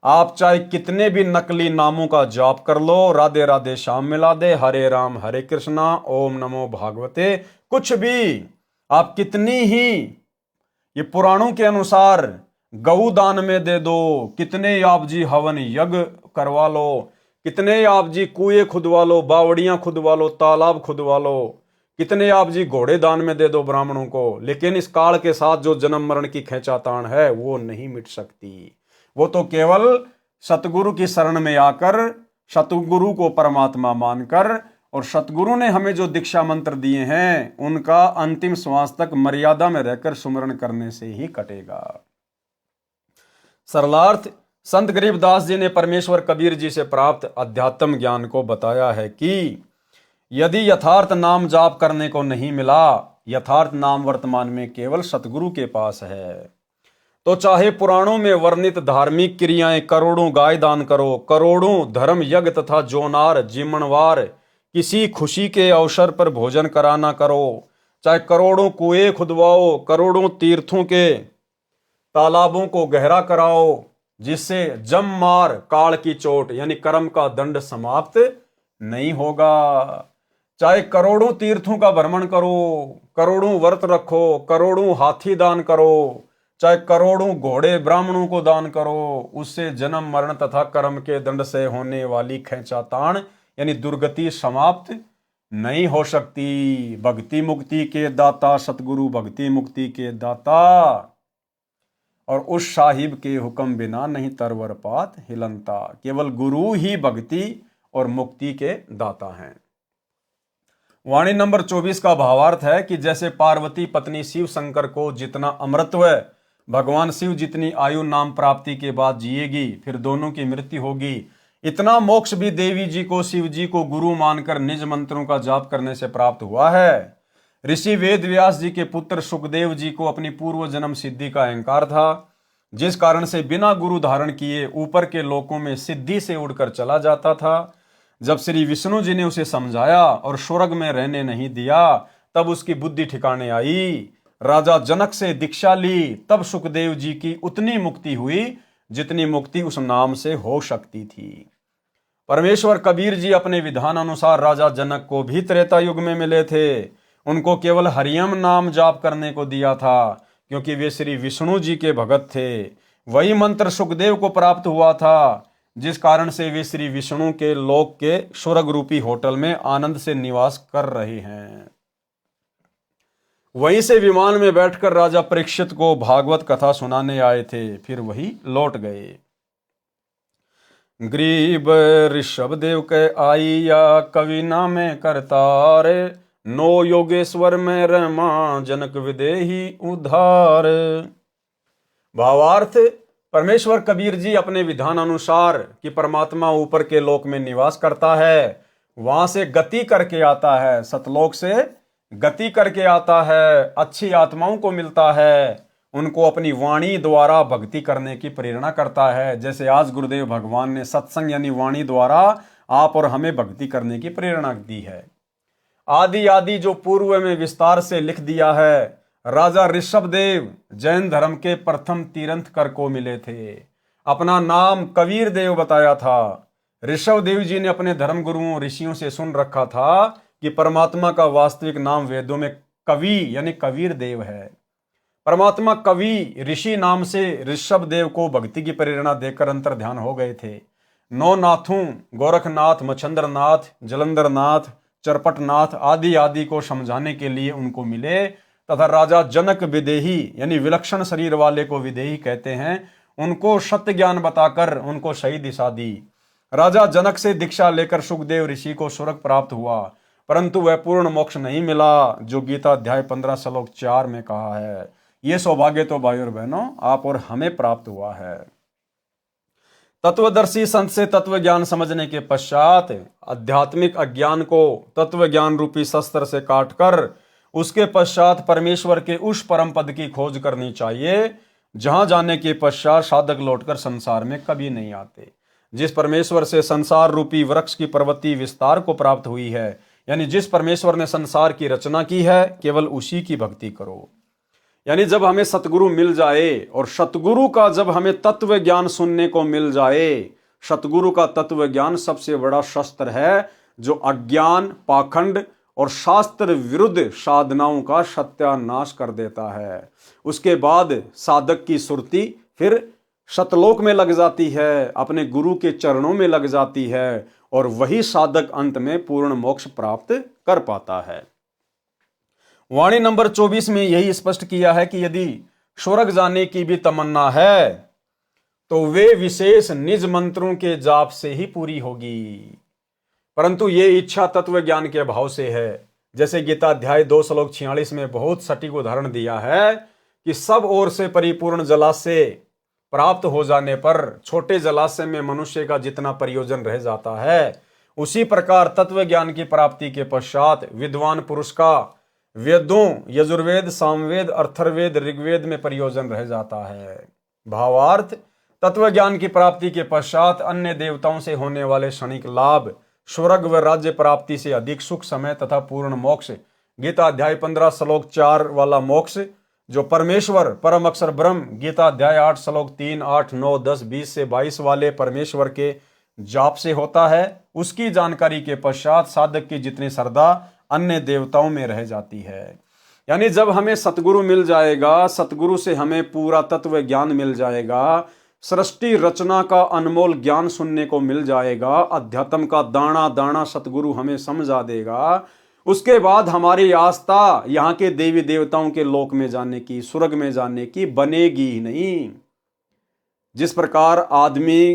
Speaker 1: आप चाहे कितने भी नकली नामों का जाप कर लो, राधे राधे श्याम मिला दे, हरे राम हरे कृष्णा ओम नमो भागवते, कुछ भी आप कितनी ही ये पुराणों के अनुसार गऊ दान में दे दो, कितने आप जी हवन यज्ञ करवा लो, कितने आप जी कुएं खुदवा लो, बावड़ियां खुदवा लो, तालाब खुदवा लो, कितने आप जी घोड़े दान में दे दो ब्राह्मणों को, लेकिन इस काल के साथ जो जन्म मरण की खींचातान है वो नहीं मिट सकती। वो तो केवल सतगुरु की शरण में आकर, सतगुरु को परमात्मा मानकर, और सतगुरु ने हमें जो दीक्षा मंत्र दिए हैं उनका अंतिम श्वास तक मर्यादा में रहकर सुमरण करने से ही कटेगा। सरलार्थ संत गरीबदास जी ने परमेश्वर कबीर जी से प्राप्त अध्यात्म ज्ञान को बताया है कि यदि यथार्थ नाम जाप करने को नहीं मिला, यथार्थ नाम वर्तमान में केवल सतगुरु के पास है, तो चाहे पुराणों में वर्णित धार्मिक क्रियाएं करोड़ों गाय दान करो, करोड़ों धर्म यज्ञ तथा जोनार जिमणवार किसी खुशी के अवसर पर भोजन कराना करो, चाहे करोड़ों कुएं खुदवाओ, करोड़ों तीर्थों के तालाबों को गहरा कराओ, जिससे जम मार काल की चोट यानी कर्म का दंड समाप्त नहीं होगा। चाहे करोड़ों तीर्थों का भ्रमण करो, करोड़ों व्रत रखो, करोड़ों हाथी दान करो, चाहे करोड़ों घोड़े ब्राह्मणों को दान करो, उससे जन्म मरण तथा कर्म के दंड से होने वाली खींचातान यानी दुर्गति समाप्त नहीं हो सकती। भक्ति मुक्ति के दाता सतगुरु भक्ति मुक्ति के दाता, और उस साहिब के हुक्म बिना नहीं तरवर पात हिलनता। केवल गुरु ही भक्ति और मुक्ति के दाता हैं। वाणी नंबर 24 का भावार्थ है कि जैसे पार्वती पत्नी शिव शंकर को जितना अमृतत्व भगवान शिव जितनी आयु नाम प्राप्ति के बाद जिएगी, फिर दोनों की मृत्यु होगी, इतना मोक्ष भी देवी जी को शिव जी को गुरु मानकर निज मंत्रों का जाप करने से प्राप्त हुआ है। ऋषि वेद व्यास जी के पुत्र सुखदेव जी को अपनी पूर्व जन्म सिद्धि का अहंकार था, जिस कारण से बिना गुरु धारण किए ऊपर के लोकों में सिद्धि से उड़कर चला जाता था। जब श्री विष्णु जी ने उसे समझाया और स्वर्ग में रहने नहीं दिया, तब उसकी बुद्धि ठिकाने आई। राजा जनक से दीक्षा ली, तब सुखदेव जी की उतनी मुक्ति हुई जितनी मुक्ति उस नाम से हो सकती थी। परमेश्वर कबीर जी अपने विधान अनुसार राजा जनक को भी त्रेता युग में मिले थे। उनको केवल हरियम नाम जाप करने को दिया था, क्योंकि वे श्री विष्णु जी के भगत थे। वही मंत्र सुखदेव को प्राप्त हुआ था, जिस कारण से वे श्री विष्णु के लोक के स्वर्ग रूपी होटल में आनंद से निवास कर रहे हैं। वहीं से विमान में बैठकर राजा परीक्षित को भागवत कथा सुनाने आए थे, फिर वही लौट गए। गरीब ऋषभ देव के आईया कवि नामे करतार, नो योगेश्वर में रमा जनक विदेही उधार। भावार्थ, परमेश्वर कबीर जी अपने विधान अनुसार कि परमात्मा ऊपर के लोक में निवास करता है, वहां से गति करके आता है, सतलोक से गति करके आता है, अच्छी आत्माओं को मिलता है, उनको अपनी वाणी द्वारा भक्ति करने की प्रेरणा करता है। जैसे आज गुरुदेव भगवान ने सत्संग यानी वाणी द्वारा आप और हमें भक्ति करने की प्रेरणा दी है। आदि आदि जो पूर्व में विस्तार से लिख दिया है। राजा ऋषभ देव जैन धर्म के प्रथम तीर्थंकर को मिले थे। अपना नाम कबीर देव बताया था। ऋषभ देव जी ने अपने धर्म गुरुओं ऋषियों से सुन रखा था कि परमात्मा का वास्तविक नाम वेदों में कवि यानी कबीर देव है। परमात्मा कवि ऋषि नाम से ऋषभ देव को भक्ति की प्रेरणा देकर अंतर ध्यान हो गए थे। नौ नाथों गोरखनाथ, मच्छंद्रनाथ, जलंधरनाथ, चरपटनाथ आदि आदि को समझाने के लिए उनको मिले, तथा राजा जनक विदेही यानी विलक्षण शरीर वाले को विदेही कहते हैं, उनको सत्य ज्ञान बताकर उनको सही दिशा दी। राजा जनक से दीक्षा लेकर सुखदेव ऋषि को स्वर्ग प्राप्त हुआ, परंतु वह पूर्ण मोक्ष नहीं मिला, जो गीता अध्याय 15 श्लोक 4 में कहा है। ये सौभाग्य तो भाई और बहनों आप और हमें प्राप्त हुआ है। तत्वदर्शी संत से तत्व ज्ञान समझने के पश्चात आध्यात्मिक अज्ञान को तत्व ज्ञान रूपी शस्त्र से काटकर उसके पश्चात परमेश्वर के उस परम पद की खोज करनी चाहिए, जहां जाने के पश्चात साधक लौटकर संसार में कभी नहीं आते। जिस परमेश्वर से संसार रूपी वृक्ष की प्रवृत्ति विस्तार को प्राप्त हुई है, यानी जिस परमेश्वर ने संसार की रचना की है, केवल उसी की भक्ति करो। यानी जब हमें सतगुरु मिल जाए और सतगुरु का जब हमें तत्व ज्ञान सुनने को मिल जाए, सतगुरु का तत्व ज्ञान सबसे बड़ा शस्त्र है, जो अज्ञान, पाखंड और शास्त्र विरुद्ध साधनाओं का सत्यानाश कर देता है। उसके बाद साधक की सुरति फिर सतलोक में लग जाती है, अपने गुरु के चरणों में लग जाती है, और वही साधक अंत में पूर्ण मोक्ष प्राप्त कर पाता है। वाणी नंबर 24 में यही स्पष्ट किया है कि यदि स्वर्ग जाने की भी तमन्ना है तो वे विशेष निज मंत्रों के जाप से ही पूरी होगी, परंतु ये इच्छा तत्व ज्ञान के अभाव से है। जैसे गीता अध्याय 2 श्लोक 46 में बहुत सटीक उदाहरण दिया है कि सब ओर से परिपूर्ण जलाशय प्राप्त हो जाने पर छोटे जलाशय में मनुष्य का जितना प्रयोजन रह जाता है, उसी प्रकार तत्व ज्ञान की प्राप्ति के पश्चात विद्वान पुरुष का वेदों यजुर्वेद, सामवेद, अथर्ववेद, ऋग्वेद में प्रयोजन रह जाता है। भावार्थ, तत्व ज्ञान की प्राप्ति के पश्चात अन्य देवताओं से होने वाले क्षणिक लाभ, स्वर्ग व राज्य प्राप्ति से अधिक सुख, समय तथा पूर्ण मोक्ष, गीता अध्याय 15 श्लोक 4 वाला मोक्ष जो परमेश्वर परम अक्षर ब्रह्म, गीता अध्याय 8 श्लोक 3, 8, 9, 10, 20 से 22 वाले परमेश्वर के जाप से होता है, उसकी जानकारी के पश्चात साधक की जितनी श्रद्धा अन्य देवताओं में रह जाती है। यानी जब हमें सतगुरु मिल जाएगा, सतगुरु से हमें पूरा तत्व ज्ञान मिल जाएगा, सृष्टि रचना का अनमोल ज्ञान सुनने को मिल जाएगा, अध्यात्म का दाना दाना सतगुरु हमें समझा देगा, उसके बाद हमारी आस्था यहाँ के देवी देवताओं के लोक में जाने की, स्वर्ग में जाने की बनेगी ही नहीं। जिस प्रकार आदमी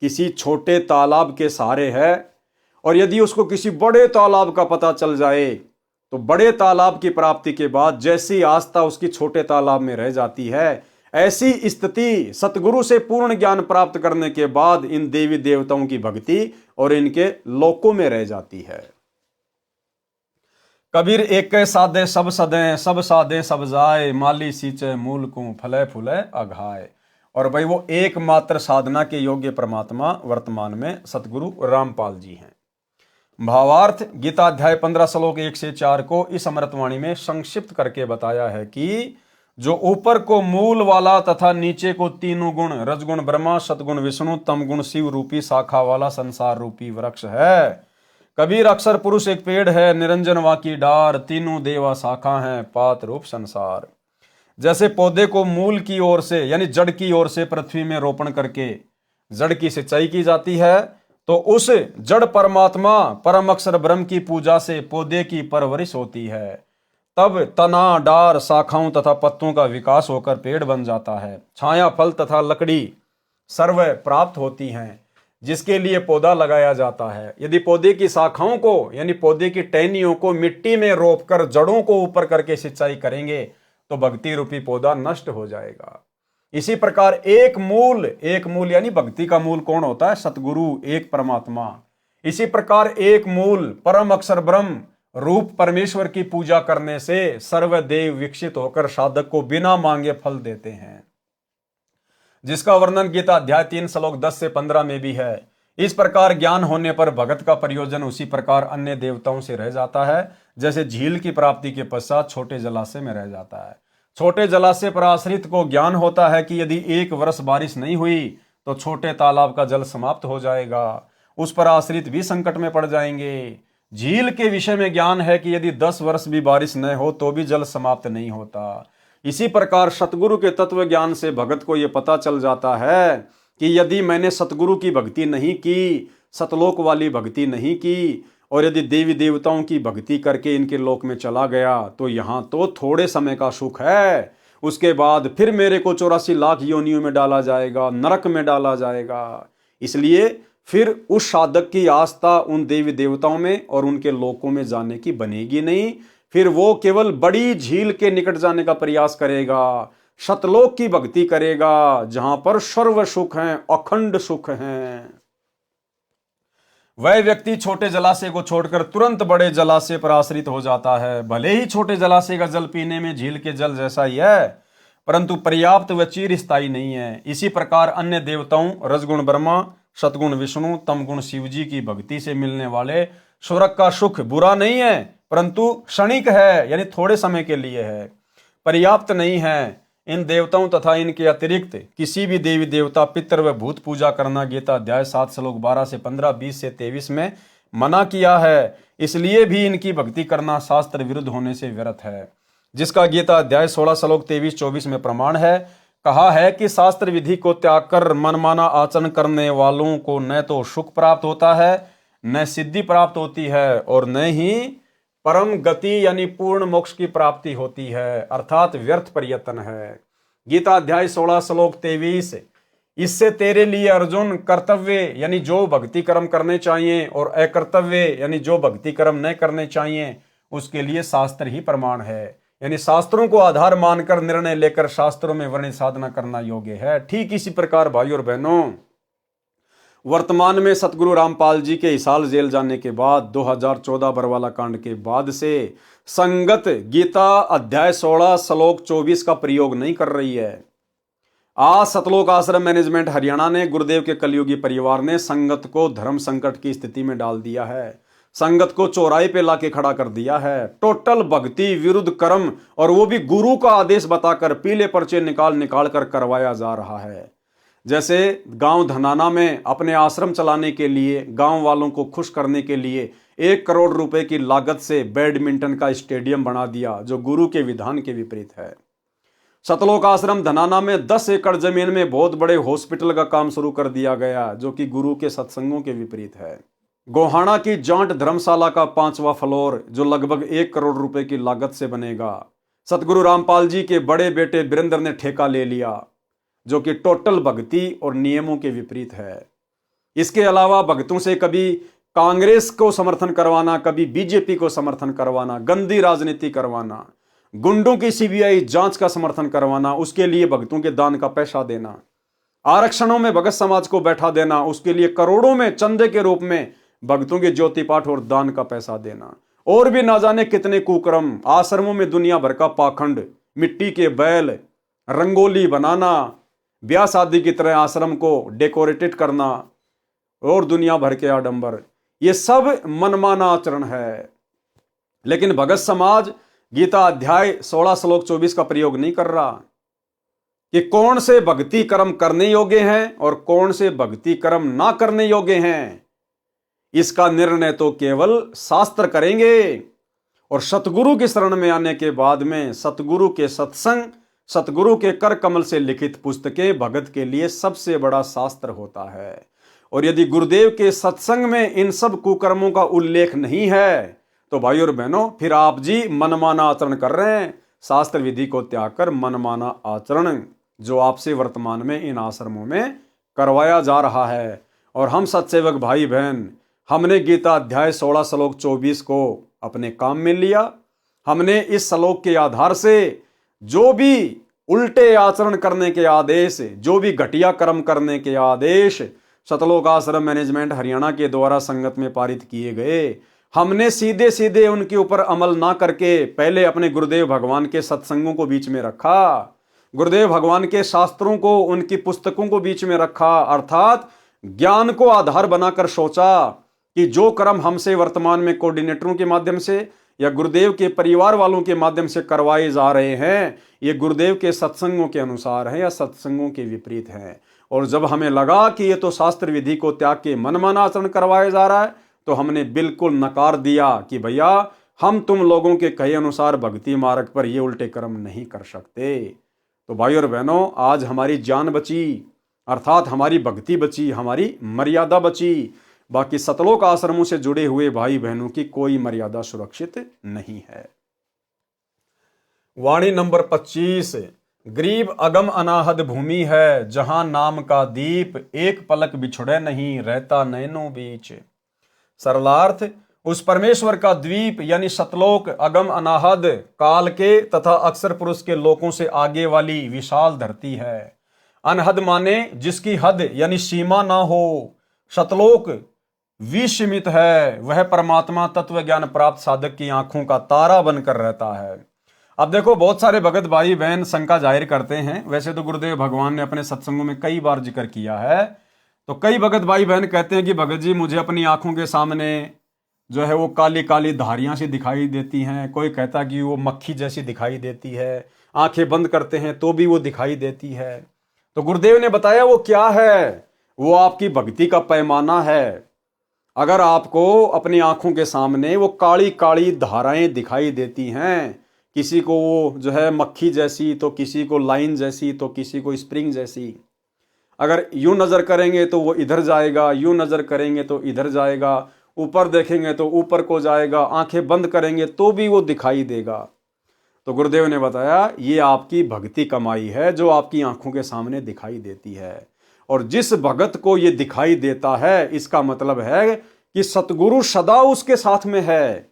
Speaker 1: किसी छोटे तालाब के सहारे है और यदि उसको किसी बड़े तालाब का पता चल जाए तो बड़े तालाब की प्राप्ति के बाद जैसी आस्था उसकी छोटे तालाब में रह जाती है, ऐसी स्थिति सतगुरु से पूर्ण ज्ञान प्राप्त करने के बाद इन देवी देवताओं की भक्ति और इनके लोकों में रह जाती है। कबीर एक साधे सब सदें, सब साधे सब जाए, माली सींचे मूल को फले फूले अघाए। और भाई वो एकमात्र साधना के योग्य परमात्मा वर्तमान में सतगुरु रामपाल जी हैं। भावार्थ, गीता अध्याय 15 श्लोक 1 से 4 को इस अमृतवाणी में संक्षिप्त करके बताया है कि जो ऊपर को मूल वाला तथा नीचे को तीनों गुण रजगुण ब्रह्मा, सतगुण विष्णु, तमगुण शिव रूपी शाखा वाला संसार रूपी वृक्ष है। कबीर अक्षर पुरुष एक पेड़ है, निरंजन वाकी डार, तीनों देवा शाखा हैं, पात रूप संसार। जैसे पौधे को मूल की ओर से यानी जड़ की ओर से पृथ्वी में रोपण करके जड़ की सिंचाई की जाती है, तो उस जड़ परमात्मा परम अक्षर ब्रह्म की पूजा से पौधे की परवरिश होती है। तब तना, डार, शाखाओं तथा पत्तों का विकास होकर पेड़ बन जाता है। छाया, फल तथा लकड़ी सर्व प्राप्त होती हैं, जिसके लिए पौधा लगाया जाता है। यदि पौधे की शाखाओं को यानी पौधे की टहनियों को मिट्टी में रोपकर जड़ों को ऊपर करके सिंचाई करेंगे तो भक्ति रूपी पौधा नष्ट हो जाएगा। इसी प्रकार एक मूल यानी भक्ति का मूल कौन होता है? सतगुरु, एक परमात्मा। इसी प्रकार एक मूल परम अक्षर ब्रह्म रूप परमेश्वर की पूजा करने से सर्वदेव विकसित होकर साधक को बिना मांगे फल देते हैं, जिसका वर्णन गीता अध्याय 3 श्लोक 10 से 15 में भी है। इस प्रकार ज्ञान होने पर भगत का प्रयोजन उसी प्रकार अन्य देवताओं से रह जाता है, जैसे झील की प्राप्ति के पश्चात छोटे जलाशय में रह जाता है। छोटे जलाशय पर आश्रित को ज्ञान होता है कि यदि 1 वर्ष बारिश नहीं हुई तो छोटे तालाब का जल समाप्त हो जाएगा, उस पर आश्रित भी संकट में पड़ जाएंगे। झील के विषय में ज्ञान है कि यदि 10 वर्ष भी बारिश न हो तो भी जल समाप्त नहीं होता। इसी प्रकार सतगुरु के तत्व ज्ञान से भगत को यह पता चल जाता है कि यदि मैंने सतगुरु की भक्ति नहीं की, सतलोक वाली भक्ति नहीं की, और यदि देवी देवताओं की भक्ति करके इनके लोक में चला गया तो यहाँ तो थोड़े समय का सुख है, उसके बाद फिर मेरे को 84 लाख योनियों में डाला जाएगा, नरक में डाला जाएगा। इसलिए फिर उस साधक की आस्था उन देवी देवताओं में और उनके लोकों में जाने की बनेगी नहीं। फिर वो केवल बड़ी झील के निकट जाने का प्रयास करेगा, सतलोक की भक्ति करेगा, जहां पर सर्व सुख हैं, अखंड सुख हैं। वह व्यक्ति छोटे जलाशय को छोड़कर तुरंत बड़े जलाशय पर आश्रित हो जाता है। भले ही छोटे जलाशय का जल पीने में झील के जल जैसा ही है, परंतु पर्याप्त व चिरस्थायी नहीं है। इसी प्रकार अन्य देवताओं रजगुण ब्रह्मा, सतगुण विष्णु, तमगुण शिव जी की भक्ति से मिलने वाले स्वर्ग का सुख बुरा नहीं है, परंतु क्षणिक है, यानी थोड़े समय के लिए है, पर्याप्त नहीं है। इन देवताओं तथा इनके अतिरिक्त किसी भी देवी देवता, पितर व भूत पूजा करना गीता अध्याय 7 श्लोक 12 से 15, 20 से 23 में मना किया है। इसलिए भी इनकी भक्ति करना शास्त्र विरुद्ध होने से व्यर्थ है, जिसका गीता अध्याय 16 श्लोक 23-24 में प्रमाण है। कहा है कि शास्त्र विधि को त्याग कर मनमाना आचरण करने वालों को न तो सुख प्राप्त होता है, न सिद्धि प्राप्त होती है, और न ही परम गति यानी पूर्ण मोक्ष की प्राप्ति होती है, अर्थात व्यर्थ प्रयत्न है। गीता अध्याय 16 श्लोक 23, इससे तेरे लिए अर्जुन कर्तव्य यानी जो भक्ति कर्म करने चाहिए और अकर्तव्य यानी जो भक्ति कर्म न करने चाहिए उसके लिए शास्त्र ही प्रमाण है। यानी शास्त्रों को आधार मानकर निर्णय लेकर शास्त्रों में वर्णित साधना करना योग्य है। ठीक इसी प्रकार भाई और बहनों, वर्तमान में सतगुरु रामपाल जी के हिसार जेल जाने के बाद 2014 बरवाला कांड के बाद से संगत गीता अध्याय 16 श्लोक 24 का प्रयोग नहीं कर रही है। आज सतलोक आश्रम मैनेजमेंट हरियाणा ने, गुरुदेव के कलयुगी परिवार ने संगत को धर्म संकट की स्थिति में डाल दिया है। संगत को चौराहे पे लाके खड़ा कर दिया है। टोटल भक्ति विरुद्ध कर्म, और वो भी गुरु का आदेश बताकर पीले पर्चे निकाल निकाल कर करवाया जा रहा है। जैसे गांव धनाना में अपने आश्रम चलाने के लिए, गांव वालों को खुश करने के लिए 1 करोड़ रुपए की लागत से बैडमिंटन का स्टेडियम बना दिया, जो गुरु के विधान के विपरीत है। सतलोक आश्रम धनाना में 10 एकड़ जमीन में बहुत बड़े हॉस्पिटल का काम शुरू कर दिया गया, जो कि गुरु के सत्संगों के विपरीत है। गोहाना की जांट धर्मशाला का 5वां फ्लोर, जो लगभग 1 करोड़ रुपए की लागत से बनेगा, सतगुरु रामपाल जी के बड़े बेटे वीरेंद्र ने ठेका ले लिया, जो कि टोटल भक्ति और नियमों के विपरीत है। इसके अलावा भक्तों से कभी कांग्रेस को समर्थन करवाना, कभी बीजेपी को समर्थन करवाना, गंदी राजनीति करवाना, गुंडों की सीबीआई जांच का समर्थन करवाना, उसके लिए भक्तों के दान का पैसा देना, आरक्षणों में भगत समाज को बैठा देना, उसके लिए करोड़ों में चंदे के रूप में भक्तों के ज्योति पाठ और दान का पैसा देना, और भी ना जाने कितने कुकर्म। आश्रमों में दुनिया भर का पाखंड, मिट्टी के बैल, रंगोली बनाना, ब्याह शादी की तरह आश्रम को डेकोरेटेड करना और दुनिया भर के आडंबर, ये सब मनमाना आचरण है। लेकिन भगत समाज गीता अध्याय 16 श्लोक 24 का प्रयोग नहीं कर रहा कि कौन से भक्ति कर्म करने योग्य हैं और कौन से भक्ति कर्म ना करने योग्य हैं। इसका निर्णय तो केवल शास्त्र करेंगे, और सतगुरु की शरण में आने के बाद में सतगुरु के सत्संग, सतगुरु के कर कमल से लिखित पुस्तकें भगत के लिए सबसे बड़ा शास्त्र होता है। और यदि गुरुदेव के सत्संग में इन सब कुकर्मों का उल्लेख नहीं है तो भाई और बहनों, फिर आप जी मनमाना आचरण कर रहे हैं। शास्त्र विधि को त्याग कर मनमाना आचरण जो आपसे वर्तमान में इन आश्रमों में करवाया जा रहा है। और हम सत्सेवक भाई बहन, हमने गीता अध्याय 16 श्लोक 24 को अपने काम में लिया। हमने इस श्लोक के आधार से जो भी उल्टे आचरण करने के आदेश, जो भी घटिया कर्म करने के आदेश सतलोक आश्रम मैनेजमेंट हरियाणा के द्वारा संगत में पारित किए गए, हमने सीधे सीधे उनके ऊपर अमल ना करके पहले अपने गुरुदेव भगवान के सत्संगों को बीच में रखा, गुरुदेव भगवान के शास्त्रों को, उनकी पुस्तकों को बीच में रखा, अर्थात ज्ञान को आधार बनाकर सोचा कि जो कर्म हमसे वर्तमान में कोऑर्डिनेटरों के माध्यम से या गुरुदेव के परिवार वालों के माध्यम से करवाए जा रहे हैं, ये गुरुदेव के सत्संगों के अनुसार है या सत्संगों के विपरीत है। और जब हमें लगा कि ये तो शास्त्र विधि को त्याग के मनमाना आचरण करवाया जा रहा है, तो हमने बिल्कुल नकार दिया कि भैया हम तुम लोगों के कहे अनुसार भक्ति मार्ग पर ये उल्टे कर्म नहीं कर सकते। तो भाई और बहनों, आज हमारी जान बची, अर्थात हमारी भक्ति बची, हमारी मर्यादा बची। बाकी सतलोक आश्रमों से जुड़े हुए भाई बहनों की कोई मर्यादा सुरक्षित नहीं है। वाणी नंबर 25, गरीब अगम अनाहद भूमि है, जहां नाम का दीप एक पलक बिछुड़े नहीं, रहता नैनों बीच। सरलार्थ, उस परमेश्वर का द्वीप यानी सतलोक अगम अनाहद, काल के तथा अक्षर पुरुष के लोकों से आगे वाली विशाल धरती है। अनहद माने जिसकी हद यानी सीमा ना हो। सतलोक विस्मित है, वह परमात्मा तत्व ज्ञान प्राप्त साधक की आंखों का तारा बनकर रहता है। अब देखो, बहुत सारे भगत भाई बहन शंका जाहिर करते हैं। वैसे तो गुरुदेव भगवान ने अपने सत्संगों में कई बार जिक्र किया है। तो कई भगत भाई बहन कहते हैं कि भगत जी मुझे अपनी आंखों के सामने जो है वो काली काली धारियां सी दिखाई देती हैं। कोई कहता कि वो मक्खी जैसी दिखाई देती है, आंखें बंद करते हैं तो भी वो दिखाई देती है। तो गुरुदेव ने बताया वो क्या है, वो आपकी भक्ति का पैमाना है। अगर आपको अपनी आंखों के सामने वो काली काली धाराएं दिखाई देती हैं, किसी को वो जो है मक्खी जैसी, तो किसी को लाइन जैसी, तो किसी को स्प्रिंग जैसी, अगर यूं नजर करेंगे तो वो इधर जाएगा, यूं नजर करेंगे तो इधर जाएगा, ऊपर देखेंगे तो ऊपर को जाएगा, आंखें बंद करेंगे तो भी वो दिखाई देगा। तो गुरुदेव ने बताया ये आपकी भक्ति कमाई है जो आपकी आंखों के सामने दिखाई देती है। और जिस भगत को ये दिखाई देता है इसका मतलब है कि सतगुरु सदा उसके साथ में है।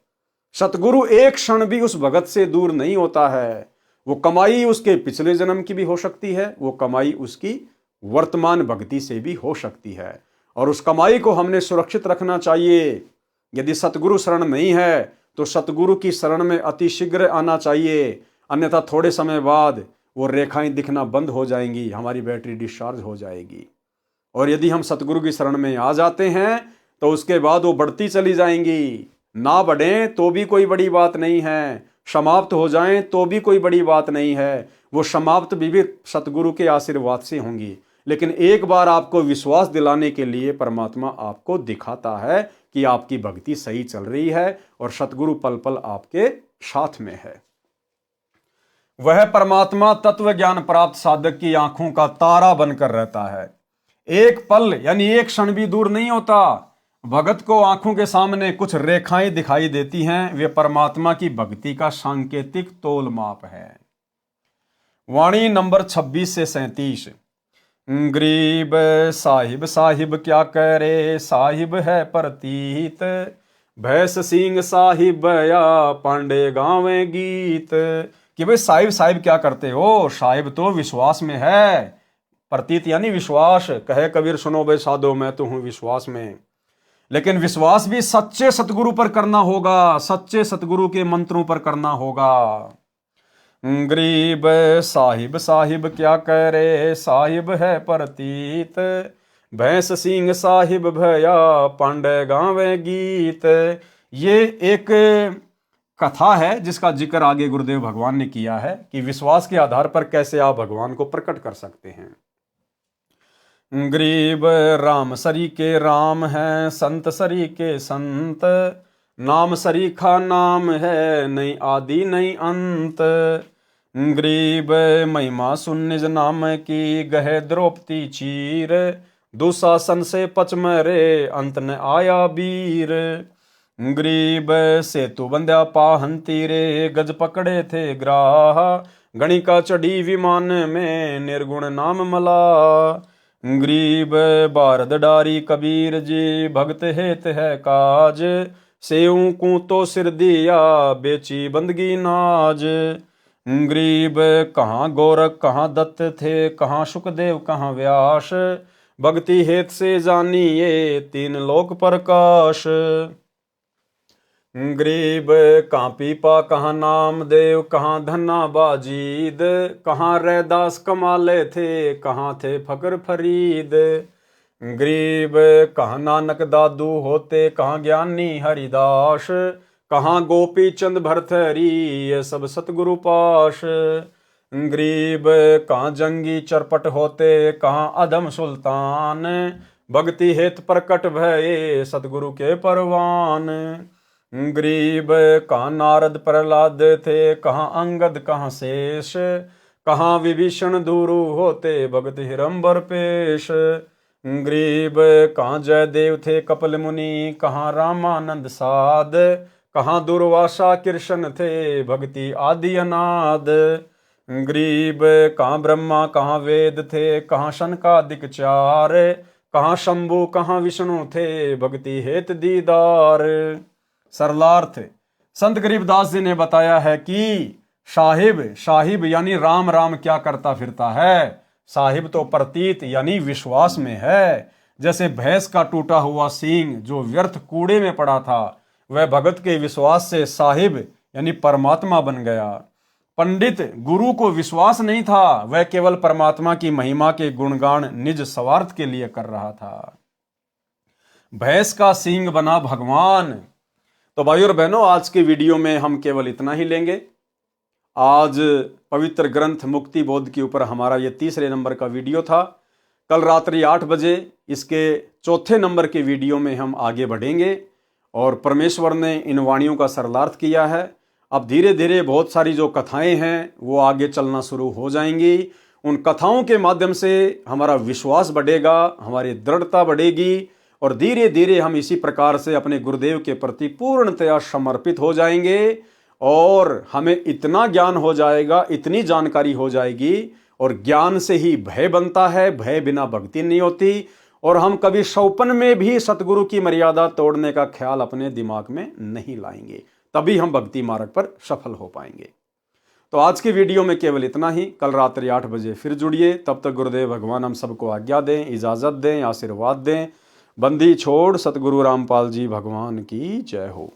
Speaker 1: सतगुरु एक क्षण भी उस भगत से दूर नहीं होता है। वो कमाई उसके पिछले जन्म की भी हो सकती है, वो कमाई उसकी वर्तमान भक्ति से भी हो सकती है। और उस कमाई को हमने सुरक्षित रखना चाहिए। यदि सतगुरु शरण नहीं है तो सतगुरु की शरण में अति शीघ्र आना चाहिए, अन्यथा थोड़े समय बाद वो रेखाएं दिखना बंद हो जाएंगी, हमारी बैटरी डिस्चार्ज हो जाएगी। और यदि हम सतगुरु की शरण में आ जाते हैं तो उसके बाद वो बढ़ती चली जाएंगी। ना बढ़ें तो भी कोई बड़ी बात नहीं है, समाप्त हो जाएं तो भी कोई बड़ी बात नहीं है। वो समाप्त भी सतगुरु के आशीर्वाद से होंगी। लेकिन एक बार आपको विश्वास दिलाने के लिए परमात्मा आपको दिखाता है कि आपकी भक्ति सही चल रही है और सतगुरु पल पल आपके साथ में है। वह परमात्मा तत्व ज्ञान प्राप्त साधक की आंखों का तारा बनकर रहता है। एक पल यानी एक क्षण भी दूर नहीं होता। भगत को आंखों के सामने कुछ रेखाएं दिखाई देती हैं, वे परमात्मा की भक्ति का सांकेतिक तोल माप है। वाणी नंबर 26 से 37। गरीब साहिब साहिब क्या करे, साहिब है प्रतीत, भैंस सिंह साहिब या पांडे गावे गीत। कि भाई साहिब साहिब क्या करते हो, साहिब तो विश्वास में है, प्रतीत यानी विश्वास। कहे कबीर सुनो बे साधो मैं तो हूं विश्वास में। लेकिन विश्वास भी सच्चे सतगुरु पर करना होगा, सच्चे सतगुरु के मंत्रों पर करना होगा। गरीब साहिब साहिब क्या करे, साहिब है प्रतीत, भैंस सिंह साहिब भया पांडे गावे गीत। ये एक कथा है जिसका जिक्र आगे गुरुदेव भगवान ने किया है कि विश्वास के आधार पर कैसे आप भगवान को प्रकट कर सकते हैं। गरीब राम सरी के राम है, संत सरी के संत, नाम सरीखा नाम है, नहीं आदि नहीं अंत। गरीब महिमा सुन निज नाम की, गहे द्रौपदी चीर, दुशासन से पचमरे अंत न आया वीर। गरीब सेतु बंध्या पाहन तीरे, गज पकड़े थे ग्राह, गणिका चढ़ी विमान में निर्गुण नाम मला। गरीब बारद डारी कबीर जी, भगत हेत है काज, सेऊ को तो सिर दिया बेची बंदगी नाज। गरीब कहाँ गोरख कहाँ दत्त थे, कहाँ शुकदेव कहाँ व्यास, भक्ति हेत से जानिए तीन लोक प्रकाश। गरीब कहाँ पीपा कहाँ नामदेव, कहाँ धन्ना बाजीद, कहाँ रैदास कमाले थे, कहाँ थे फकर फरीद। गरीब कहाँ नानक दादू होते, कहाँ ज्ञानी हरिदास, कहाँ गोपी चंद भरथरी ये सब सतगुरु पाश। गरीब कहाँ जंगी चरपट होते, कहाँ अधम सुल्तान, भक्ति हेत प्रकट भये सतगुरु के परवान। गरीब कहाँ नारद प्रहलाद थे, कहाँ अंगद कहाँ शेष, कहाँ विभीषण दूरु होते भगत हिरंबर पेश। गरीब कहाँ जयदेव थे कपिल मुनि, कहाँ रामानंद साध, कहाँ दुर्वासा कृष्ण थे भक्ति आदि अनाद। गरीब कहाँ ब्रह्मा कहाँ वेद थे, कहाँ शनकादिक चार, कहाँ शंभु कहाँ विष्णु थे भक्ति हेत दीदार। सरलार्थ संत गरीबदास जी ने बताया है कि साहिब साहिब यानी राम राम क्या करता फिरता है। साहिब तो प्रतीत यानी विश्वास में है। जैसे भैंस का टूटा हुआ सींग जो व्यर्थ कूड़े में पड़ा था, वह भगत के विश्वास से साहिब यानी परमात्मा बन गया। पंडित गुरु को विश्वास नहीं था, वह केवल परमात्मा की महिमा के गुणगान निज स्वार्थ के लिए कर रहा था। भैंस का सींग बना भगवान। तो भाइयों और बहनों, आज के वीडियो में हम केवल इतना ही लेंगे। आज पवित्र ग्रंथ मुक्ति बोध के ऊपर हमारा ये 3रे नंबर का वीडियो था। कल रात्रि 8 बजे इसके 4थे नंबर के वीडियो में हम आगे बढ़ेंगे और परमेश्वर ने इन वाणियों का सरलार्थ किया है। अब धीरे धीरे बहुत सारी जो कथाएं हैं वो आगे चलना शुरू हो जाएंगी। उन कथाओं के माध्यम से हमारा विश्वास बढ़ेगा, हमारी दृढ़ता बढ़ेगी और धीरे धीरे हम इसी प्रकार से अपने गुरुदेव के प्रति पूर्णतया समर्पित हो जाएंगे और हमें इतना ज्ञान हो जाएगा, इतनी जानकारी हो जाएगी, और ज्ञान से ही भय बनता है, भय बिना भक्ति नहीं होती, और हम कभी सौपन में भी सतगुरु की मर्यादा तोड़ने का ख्याल अपने दिमाग में नहीं लाएंगे, तभी हम भक्ति मार्ग पर सफल हो पाएंगे। तो आज की वीडियो में केवल इतना ही। कल रात्रि 8 बजे फिर जुड़िए। तब तक गुरुदेव भगवान हम सबको आज्ञा दें, इजाज़त दें, आशीर्वाद दें। बंदी छोड़ सतगुरु रामपाल जी भगवान की जय हो।